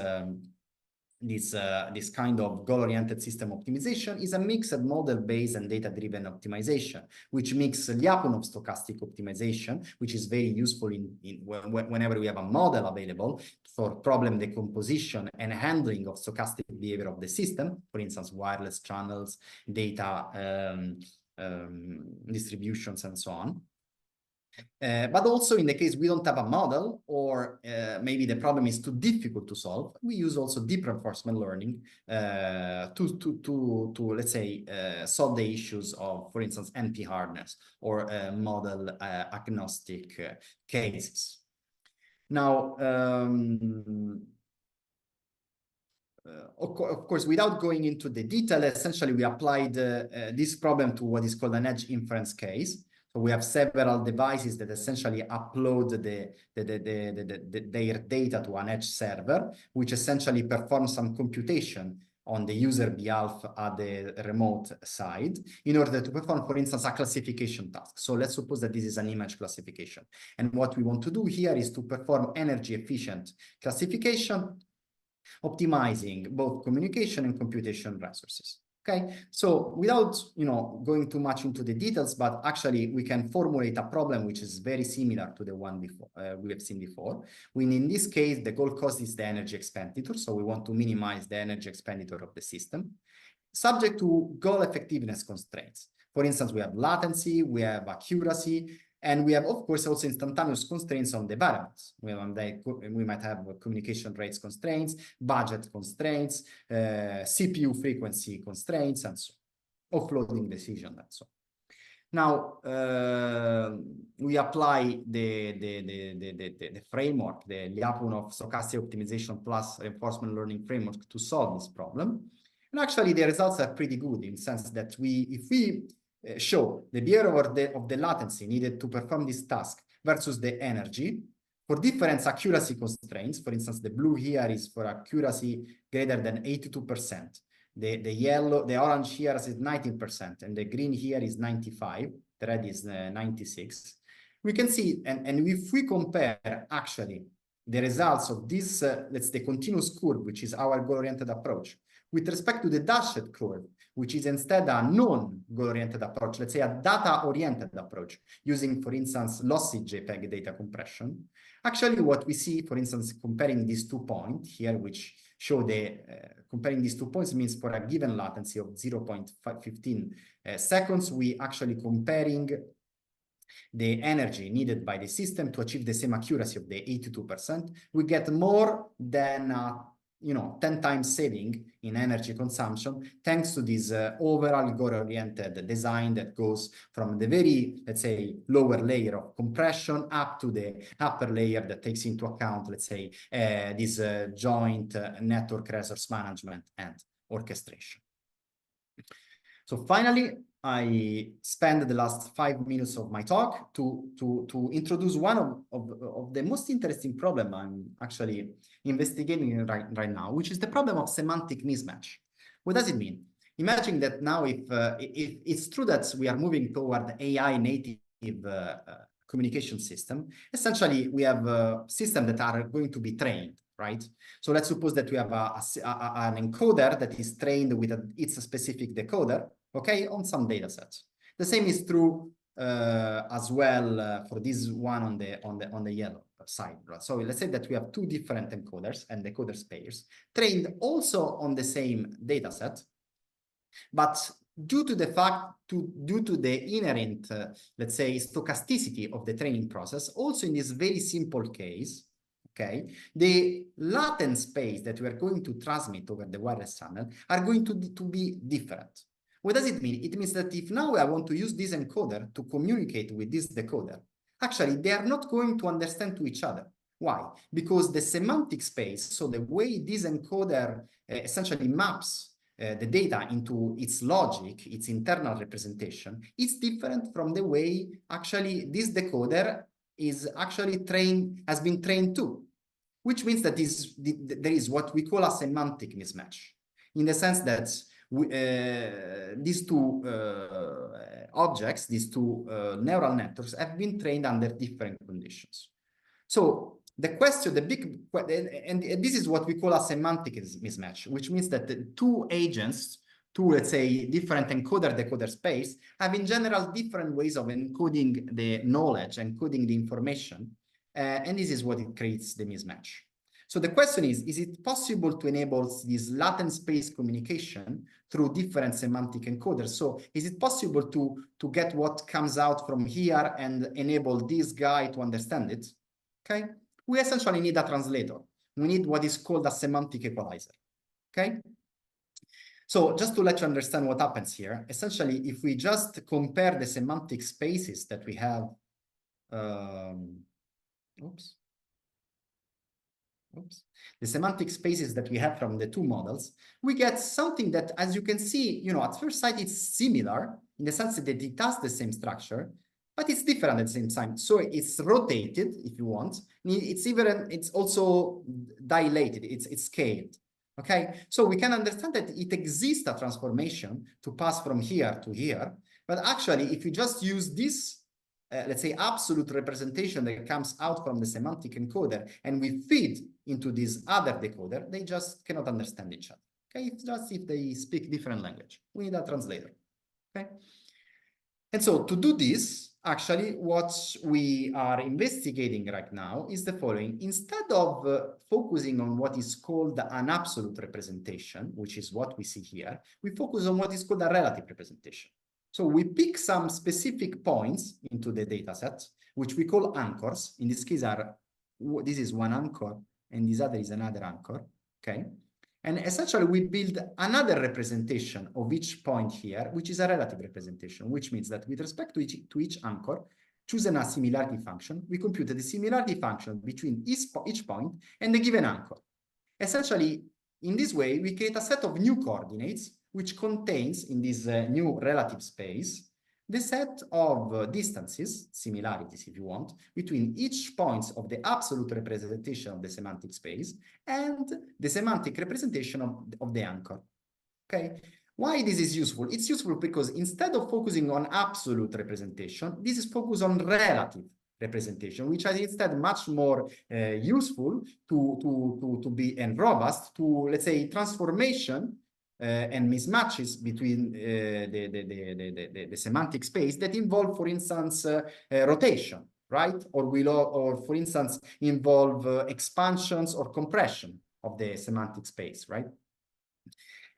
this kind of goal-oriented system optimization is a mixed model-based and data-driven optimization, which mixes Lyapunov stochastic optimization, which is very useful whenever we have a model available for problem decomposition and handling of stochastic behavior of the system, for instance, wireless channels, data distributions, and so on. But also in the case we don't have a model, or maybe the problem is too difficult to solve, we use also deep reinforcement learning to let's say, solve the issues of, for instance, NP hardness or model agnostic cases. Now, of course, without going into the detail, essentially we applied this problem to what is called an edge inference case. So we have several devices that essentially upload their data to an edge server, which essentially performs some computation on the user behalf at the remote side in order to perform, for instance, a classification task. So let's suppose that this is an image classification. And what we want to do here is to perform energy efficient classification, optimizing both communication and computation resources. Okay, so without going too much into the details, but actually we can formulate a problem which is very similar to the one before we have seen before. When in this case the goal cost is the energy expenditure, so we want to minimize the energy expenditure of the system, subject to goal effectiveness constraints. For instance, we have latency, we have accuracy, and we have, of course, also instantaneous constraints on the variables. We might have communication rates constraints, budget constraints, CPU frequency constraints, and so on, offloading decision, and so on. Now, we apply the framework, the Lyapunov stochastic optimization plus reinforcement learning framework to solve this problem. And actually, the results are pretty good in the sense that if we show the behavior of the latency needed to perform this task versus the energy for different accuracy constraints. For instance, the blue here is for accuracy greater than 82%. the orange here is 19%, and the green here is 95, the red is 96. We can see, and if we compare actually the results of this, let's say, continuous curve, which is our goal-oriented approach, with respect to the dashed curve, which is instead a non-goal-oriented approach, let's say a data-oriented approach, using, for instance, lossy JPEG data compression. Actually, what we see, for instance, comparing these 2 points here, which show the, comparing these 2 points means for a given latency of 0.15 seconds, we actually comparing the energy needed by the system to achieve the same accuracy of the 82%, we get more than 10 times saving in energy consumption, thanks to this overall goal-oriented design that goes from the very, let's say, lower layer of compression up to the upper layer that takes into account, let's say, this joint network resource management and orchestration. So finally, I spend the last 5 minutes of my talk to introduce one of the most interesting problem I'm actually investigating right now, which is the problem of semantic mismatch. What does it mean? Imagine that now if it's true that we are moving toward AI native communication system, essentially we have systems that are going to be trained, right? So let's suppose that we have an encoder that is trained with its specific decoder, okay, on some data sets. The same is true as well for this one on the yellow side. Right? So let's say that we have 2 different encoders and decoder pairs trained also on the same data set, but due to the inherent, let's say, stochasticity of the training process, also in this very simple case, okay, the latent space that we are going to transmit over the wireless channel are going to be different. What does it mean? It means that if now I want to use this encoder to communicate with this decoder, actually they are not going to understand to each other. Why? Because the semantic space, so the way this encoder essentially maps the data into its logic, its internal representation, is different from the way actually this decoder is actually has been trained too, which means that there is what we call a semantic mismatch, in the sense that these 2 objects, these 2 neural networks have been trained under different conditions. So the question, and this is what we call a semantic mismatch, which means that the 2 agents, 2, let's say, different encoder-decoder space, have in general different ways of encoding the knowledge, encoding the information, and this is what it creates the mismatch. So the question is it possible to enable this latent space communication through different semantic encoders? So is it possible to get what comes out from here and enable this guy to understand it? Okay, we essentially need a translator. We need what is called a semantic equalizer. Okay, so just to let you understand what happens here, essentially, if we just compare the semantic spaces that we have, the semantic spaces that we have from the 2 models, we get something that, as you can see, at first sight, it's similar in the sense that it has the same structure, but it's different at the same time. So it's rotated, if you want. It's also dilated, it's scaled. Okay, so we can understand that it exists a transformation to pass from here to here, but actually, if you just use this let's say, absolute representation that comes out from the semantic encoder, and we feed into this other decoder, they just cannot understand each other. Okay, it's just if they speak different language. We need a translator. Okay, and so to do this, actually, what we are investigating right now is the following. Instead of focusing on what is called an absolute representation, which is what we see here, we focus on what is called a relative representation. So we pick some specific points into the data set, which we call anchors. In this case, this is one anchor, and this other is another anchor, okay? And essentially, we build another representation of each point here, which is a relative representation, which means that with respect to each anchor, choosing a similarity function, we compute the similarity function between each point and the given anchor. Essentially, in this way, we create a set of new coordinates which contains in this new relative space the set of distances, similarities if you want, between each points of the absolute representation of the semantic space and the semantic representation of the anchor. okay? Why this is useful? It's useful because instead of focusing on absolute representation, this is focused on relative representation, which is instead much more useful to be and robust to, let's say, transformation and mismatches between the semantic space that involve, for instance, rotation, right? Or for instance, involve expansions or compression of the semantic space, right?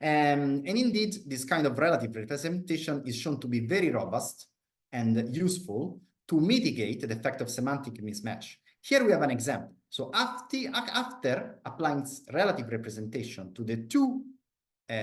And indeed, this kind of relative representation is shown to be very robust and useful to mitigate the effect of semantic mismatch. Here we have an example. So after applying relative representation to the two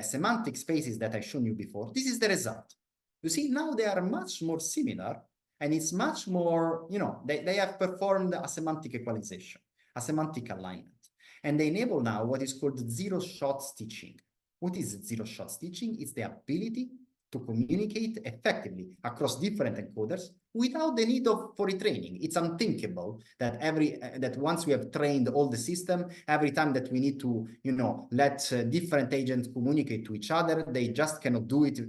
semantic spaces that I've shown you before, this is the result. You see, now they are much more similar, and it's much more, you know, they have performed a semantic equalization, a semantic alignment, and they enable now what is called zero-shot stitching. What is zero-shot stitching? It's the ability to communicate effectively across different encoders without the need for retraining. It's unthinkable that that once we have trained all the system, every time that we need to, you know, let different agents communicate to each other, they just cannot do it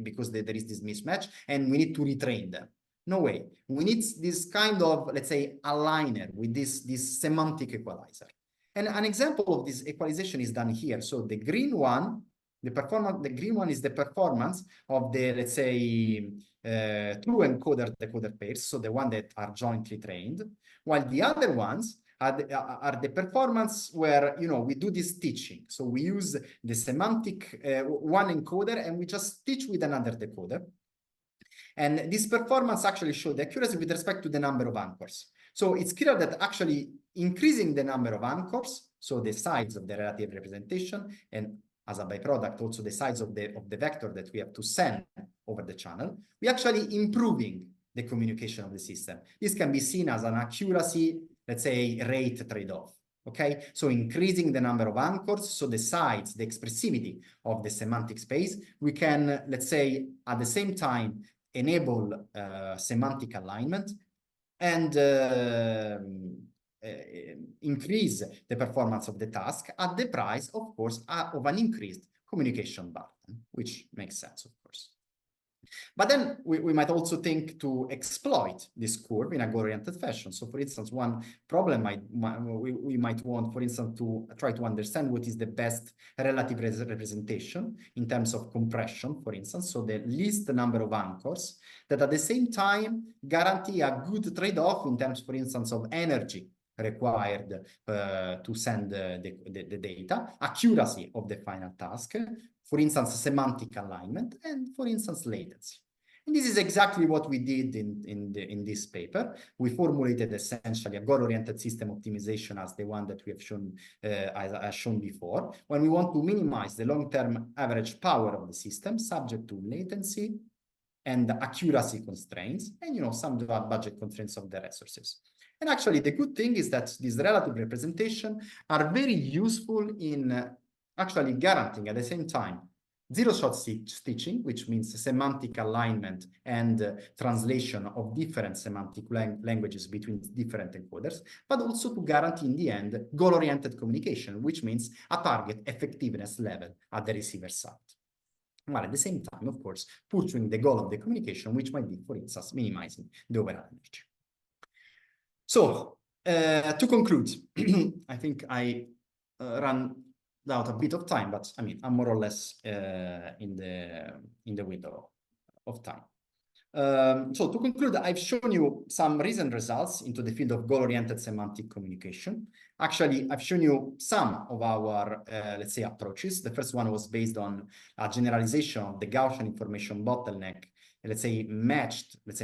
because there is this mismatch, and we need to retrain them. No way. We need this kind of, let's say, aligner with this semantic equalizer. And an example of this equalization is done here. So the green one, the green one is the performance of the, let's say, true encoder-decoder pairs, so the one that are jointly trained, while the other ones are the performance where, you know, we do this stitching. So we use the semantic one encoder and we just stitch with another decoder. And this performance actually showed the accuracy with respect to the number of anchors. So it's clear that actually increasing the number of anchors, so the size of the relative representation, and as a byproduct, also the size of the vector that we have to send over the channel, we actually improving the communication of the system. This can be seen as an accuracy, let's say, rate trade-off. Okay, so increasing the number of anchors, so the size, the expressivity of the semantic space, we can, let's say, at the same time, enable semantic alignment and increase the performance of the task at the price, of course, of an increased communication burden, which makes sense, of course. But then we might also think to exploit this curve in a goal-oriented fashion. So, for instance, one problem we might want, for instance, to try to understand what is the best relative representation in terms of compression, for instance, so the least number of anchors that at the same time guarantee a good trade-off in terms, for instance, of energy required to send the data, accuracy of the final task, for instance, semantic alignment, and for instance, latency. And this is exactly what we did in this paper. We formulated essentially a goal-oriented system optimization as the one that we have shown, as shown before, when we want to minimize the long-term average power of the system subject to latency and accuracy constraints, and, you know, some budget constraints of the resources. And actually, the good thing is that these relative representation are very useful in actually guaranteeing at the same time zero-shot stitching, which means semantic alignment and translation of different semantic languages between different encoders, but also to guarantee in the end goal-oriented communication, which means a target effectiveness level at the receiver side. While at the same time, of course, pursuing the goal of the communication, which might be, for instance, minimizing the overall energy. So, to conclude, I think I ran out a bit of time, but I mean, I'm more or less in the window of time. So to conclude, I've shown you some recent results into the field of goal-oriented semantic communication. Actually, I've shown you some of our, let's say, approaches. The first one was based on a generalization of the Gaussian information bottleneck, let's say, merged with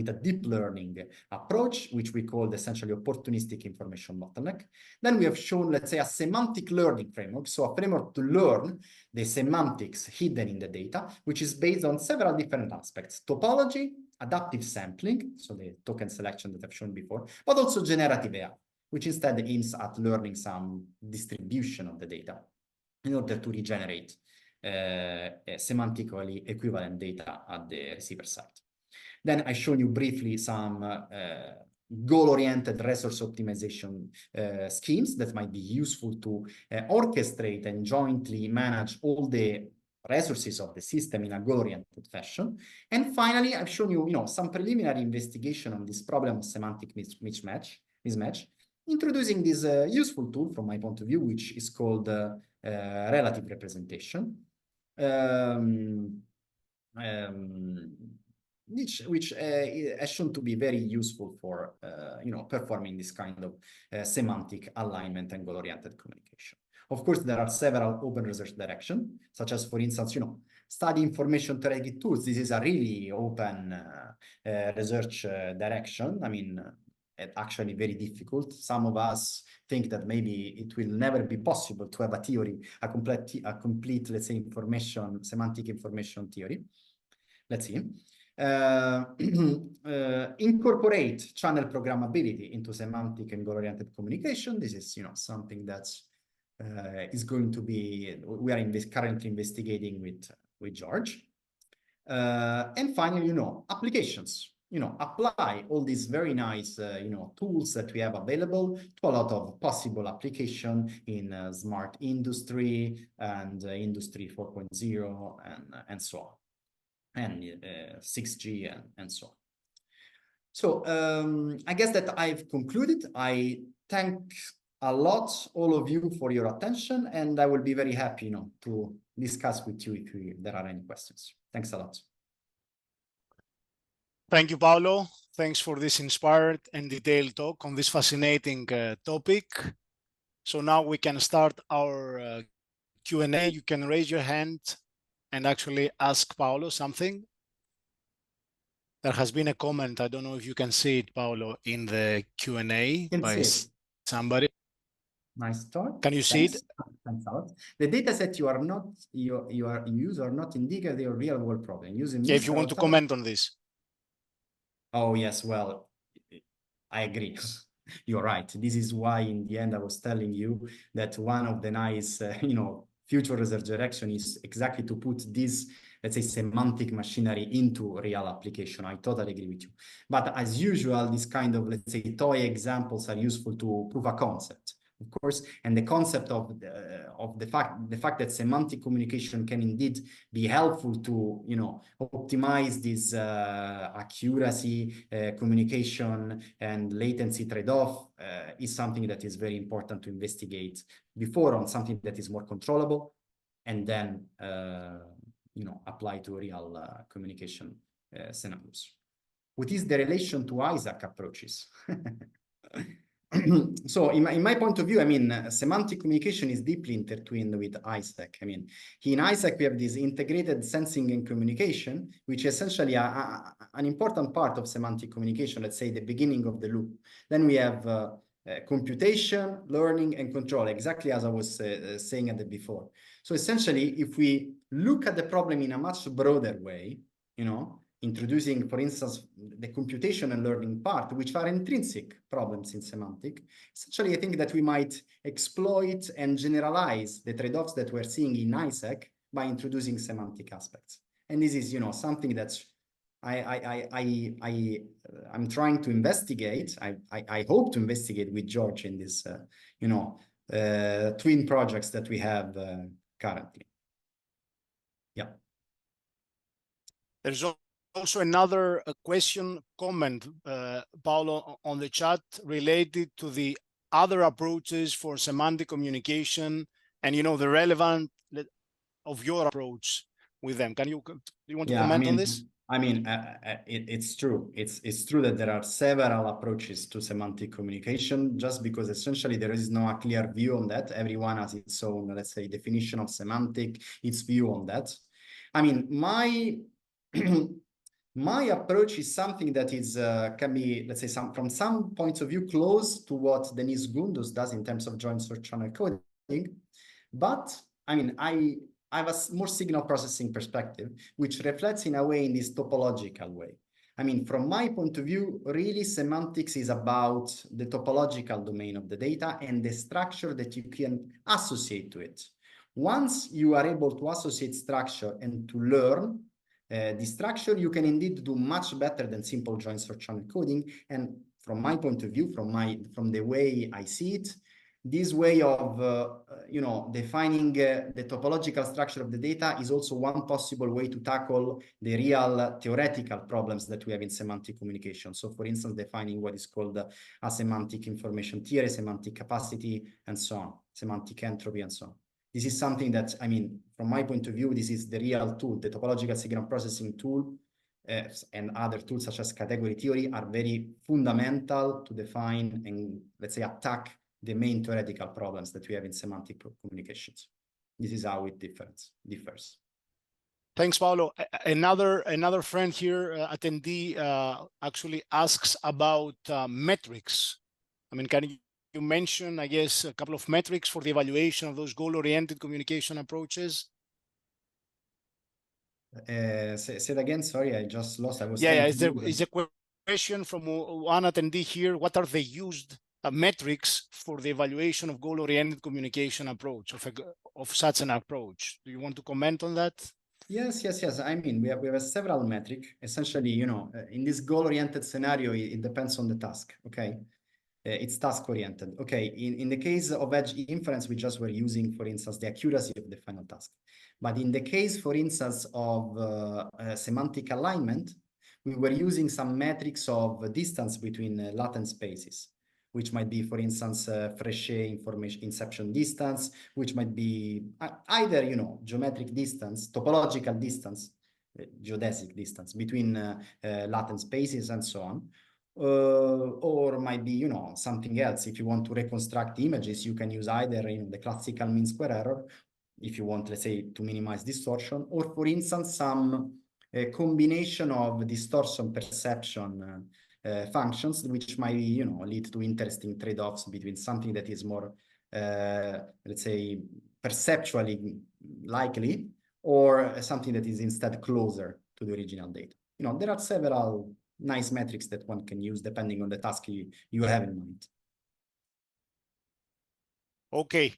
a deep learning approach, which we called essentially opportunistic information bottleneck. Then we have shown, let's say, a semantic learning framework, so a framework to learn the semantics hidden in the data, which is based on several different aspects: topology, adaptive sampling, so the token selection that I've shown before, but also generative AI, which instead aims at learning some distribution of the data in order to regenerate semantically equivalent data at the receiver side. Then I shown you briefly some goal-oriented resource optimization schemes that might be useful to orchestrate and jointly manage all the resources of the system in a goal-oriented fashion. And finally, I've shown you, some preliminary investigation on this problem of semantic mismatch, introducing this useful tool from my point of view, which is called relative representation. Which has shown to be very useful for performing this kind of semantic alignment and goal-oriented communication. Of course, there are several open research directions, such as, for instance, study information theoretic tools. This is a really open research direction. I mean, it's actually very difficult. Some of us think that maybe it will never be possible to have a theory, a complete, let's say, semantic information theory. Let's see. Incorporate channel programmability into semantic and goal-oriented communication. This is, something that's is going to be, we are currently investigating with George. And finally, applications. Apply all these very nice, tools that we have available to a lot of possible application in smart industry and industry 4.0 and so on. And 6G and so on. So I guess that I've concluded. I thank a lot all of you for your attention, and I will be very happy, to discuss with you if there are any questions. Thanks a lot. Thank you, Paolo. Thanks for this inspired and detailed talk on this fascinating topic. So now we can start our Q&A. You can raise your hand and actually ask Paolo something. There has been a comment, I don't know if you can see it, Paolo, in the Q&A by somebody. Nice talk. Can you see it? Thanks a lot. The data set you use are not indicative of real world problem. Yeah, if you want to comment on this. Oh, yes, well, I agree. You're right. This is why in the end I was telling you that one of the nice, future research direction is exactly to put this, let's say, semantic machinery into real application. I totally agree with you. But as usual, this kind of, let's say, toy examples are useful to prove a concept, of course. And the concept of the fact that semantic communication can indeed be helpful to, optimize this accuracy, communication, and latency trade-off is something that is very important to investigate before on something that is more controllable, and then apply to real communication scenarios. What is the relation to Isaac approaches? So in my point of view, I mean, semantic communication is deeply intertwined with Isaac. I mean, in Isaac, we have this integrated sensing and communication, which is essentially an important part of semantic communication, let's say the beginning of the loop. Then we have computation, learning, and control, exactly as I was saying at the before. So essentially, if we look at the problem in a much broader way, introducing, for instance, the computation and learning part, which are intrinsic problems in semantic, essentially, I think that we might exploit and generalize the trade-offs that we're seeing in Isaac by introducing semantic aspects. And this is, something that's I'm trying to investigate. I hope to investigate with George in this, twin projects that we have currently. Yeah. There's also another comment, Paolo, on the chat related to the other approaches for semantic communication and, the relevance of your approach with them. Do you want to comment on this? I mean, it's true. It's true that there are several approaches to semantic communication, just because essentially there is no clear view on that. Everyone has its own, let's say, definition of semantic, its view on that. I mean, my approach is something that is can be, let's say, from some points of view, close to what Denise Gundus does in terms of joint search channel coding. But I mean, I have a more signal processing perspective, which reflects in a way in this topological way. I mean, from my point of view, really semantics is about the topological domain of the data and the structure that you can associate to it. Once you are able to associate structure and to learn the structure, you can indeed do much better than simple joint search channel coding. And from my point of view, from the way I see it, this way of defining the topological structure of the data is also one possible way to tackle the real theoretical problems that we have in semantic communication. So, for instance, defining what is called a semantic information theory, semantic capacity, and so on, semantic entropy, and so on. This is something that, I mean, from my point of view, this is the real tool. The topological signal processing tool and other tools such as category theory are very fundamental to define and, let's say, attack the main theoretical problems that we have in semantic communications. This is how it differs. Thanks, Paolo. Another friend here, attendee, actually asks about metrics. I mean, can you mention, I guess, a couple of metrics for the evaluation of those goal-oriented communication approaches? Say it again. Sorry, I just lost. I was Is a question from one attendee here. What are the used metrics for the evaluation of goal-oriented communication approach of such an approach? Do you want to comment on that? Yes. I mean, we have several metrics. Essentially, in this goal-oriented scenario, it depends on the task. Okay, it's task-oriented. Okay, in the case of edge inference, we just were using, for instance, the accuracy of the final task. But in the case, for instance, of semantic alignment, we were using some metrics of distance between latent spaces, which might be, for instance, Frechet information inception distance, which might be either, geometric distance, topological distance, geodesic distance between latent spaces and so on. Or might be, something else. If you want to reconstruct images, you can use either, the classical mean square error, if you want, let's say, to minimize distortion, or, for instance, some combination of distortion perception functions, which might, lead to interesting trade-offs between something that is more, let's say, perceptually likely, or something that is instead closer to the original data. There are several nice metrics that one can use depending on the task you have in mind. Okay.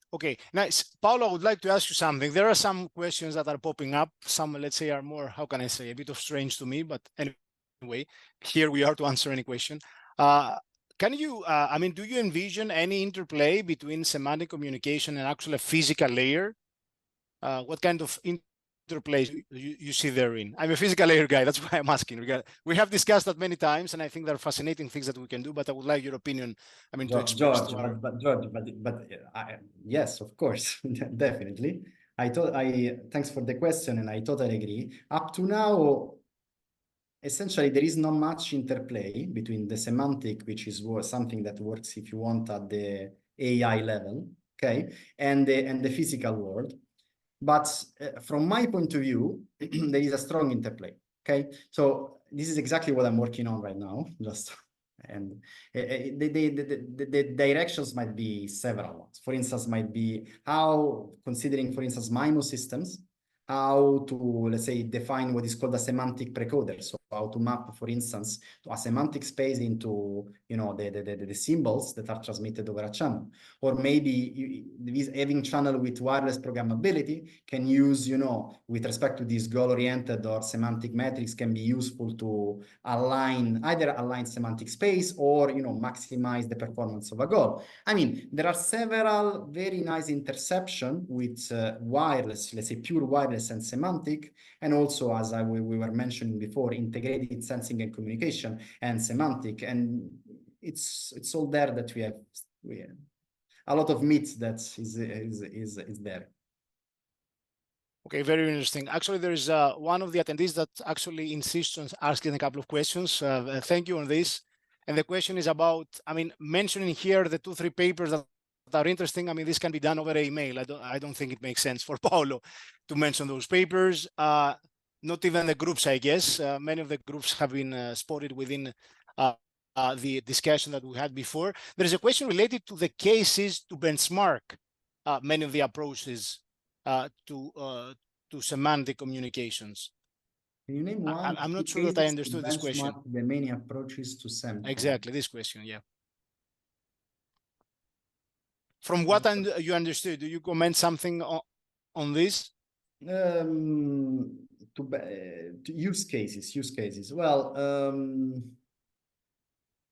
Nice. Paolo, I would like to ask you something. There are some questions that are popping up. Some, let's say, are more, how can I say, a bit of strange to me, but anyway, here we are to answer any question. Can you, do you envision any interplay between semantic communication and actually a physical layer? What kind of interplay you see therein? I'm a physical layer guy, that's why I'm asking. We have discussed that many times, and I think there are fascinating things that we can do, but I would like your opinion, to express to our... Yes, of course, definitely. Thanks for the question, and I totally agree. Up to now, essentially, there is not much interplay between the semantic, which is something that works, if you want, at the AI level, okay, and the physical world. But from my point of view, there is a strong interplay. Okay, so this is exactly what I'm working on right now. And the directions might be several ones. For instance, might be how, considering, for instance, MIMO systems, how to, let's say, define what is called a semantic precoder. So how to map, for instance, to a semantic space into, the symbols that are transmitted over a channel. Or maybe having channel with wireless programmability can use, with respect to this goal-oriented or semantic metrics, can be useful to either align semantic space or, maximize the performance of a goal. I mean, there are several very nice intersection with wireless, let's say pure wireless and semantic, and also, as we were mentioning before, integrated sensing and communication and semantic, and it's all there that we have a lot of meat that is there. Okay, very interesting. Actually, there is one of the attendees that actually insists on asking a couple of questions. Thank you on this. And the question is about, mentioning here the 2-3 papers that are interesting. This can be done over email. I don't think it makes sense for Paolo to mention those papers. Not even the groups, I guess. Many of the groups have been spotted within the discussion that we had before. There is a question related to the cases to benchmark many of the approaches to semantic communications. Can you name one? I'm not sure that I understood this question. The many approaches to SEM. Exactly, this question, yeah. From what you understood, do you comment something on this? To use cases. Well,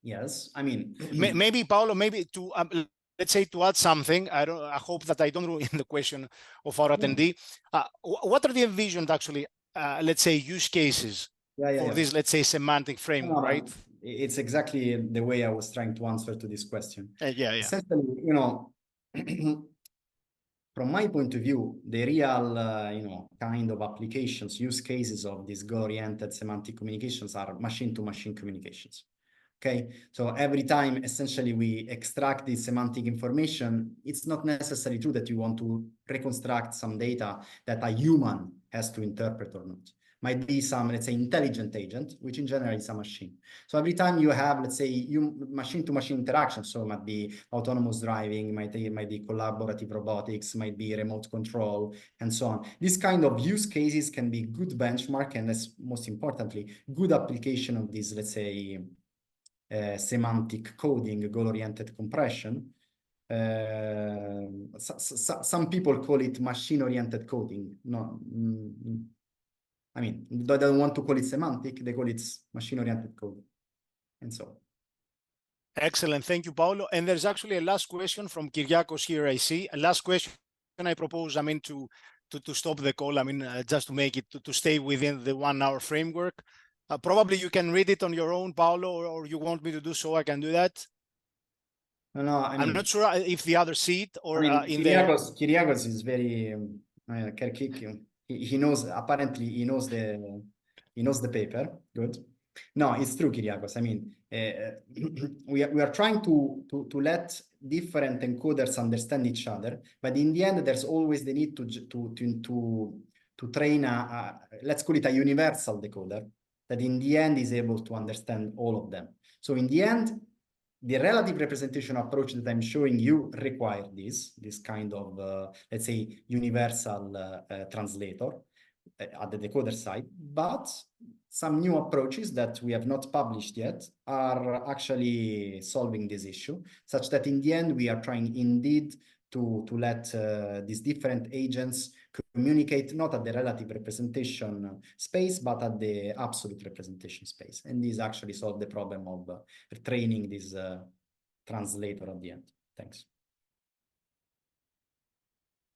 Yes, I mean, maybe Paolo, maybe to let's say to add something. I hope that I don't ruin the question of our attendee. What are the envisioned actually? Let's say use cases for this, let's say, semantic framework, right? It's exactly the way I was trying to answer to this question. Yeah. Essentially, you know, from my point of view, the real, kind of applications, use cases of these goal-oriented semantic communications are machine-to-machine communications. Okay, so every time essentially we extract this semantic information, it's not necessarily true that you want to reconstruct some data that a human has to interpret or not. Might be some, let's say, intelligent agent, which in general is a machine. So every time you have, let's say, machine-to-machine interaction, so it might be autonomous driving, might be collaborative robotics, might be remote control, and so on. This kind of use cases can be good benchmark, and most importantly, good application of this, let's say, semantic coding, goal-oriented compression. Some people call it machine-oriented coding. No, I mean, they don't want to call it semantic, they call it machine-oriented coding. And so. Excellent. Thank you, Paolo. And there's actually a last question from Kyriakos here, I see. A last question I propose, I mean, to stop the call, I mean, just to make it, to stay within the 1 hour framework. Probably you can read it on your own, Paolo, or you want me to do so, I can do that. No, I mean, I'm not sure if the others see it or in Kyriakos is very, he knows, apparently he knows the paper. Good. No, it's true, Kyriakos. I mean, we are trying to let different encoders understand each other, but in the end, there's always the need to train let's call it a universal decoder that in the end is able to understand all of them. So in the end, the relative representation approach that I'm showing you require this kind of, let's say, universal translator at the decoder side, but some new approaches that we have not published yet are actually solving this issue, such that in the end, we are trying indeed to let these different agents communicate not at the relative representation space, but at the absolute representation space. And this actually solve the problem of training this translator at the end. Thanks.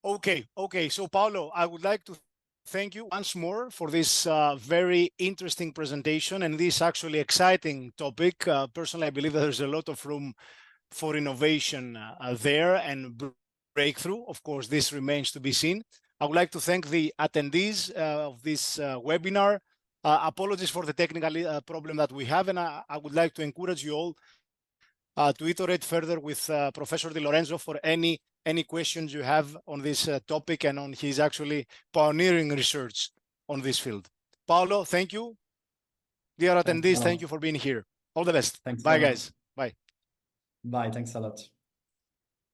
Okay. So Paolo, I would like to thank you once more for this very interesting presentation and this actually exciting topic. Personally, I believe that there's a lot of room for innovation there and breakthrough. Of course, this remains to be seen. I would like to thank the attendees of this webinar. Apologies for the technical problem that we have, and I would like to encourage you all to iterate further with Professor Di Lorenzo for any questions you have on this topic and on his actually pioneering research on this field. Paolo, thank you. Dear attendees, thank you for being here. All the best. Thanks. Bye, guys. Bye. Bye. Thanks a lot.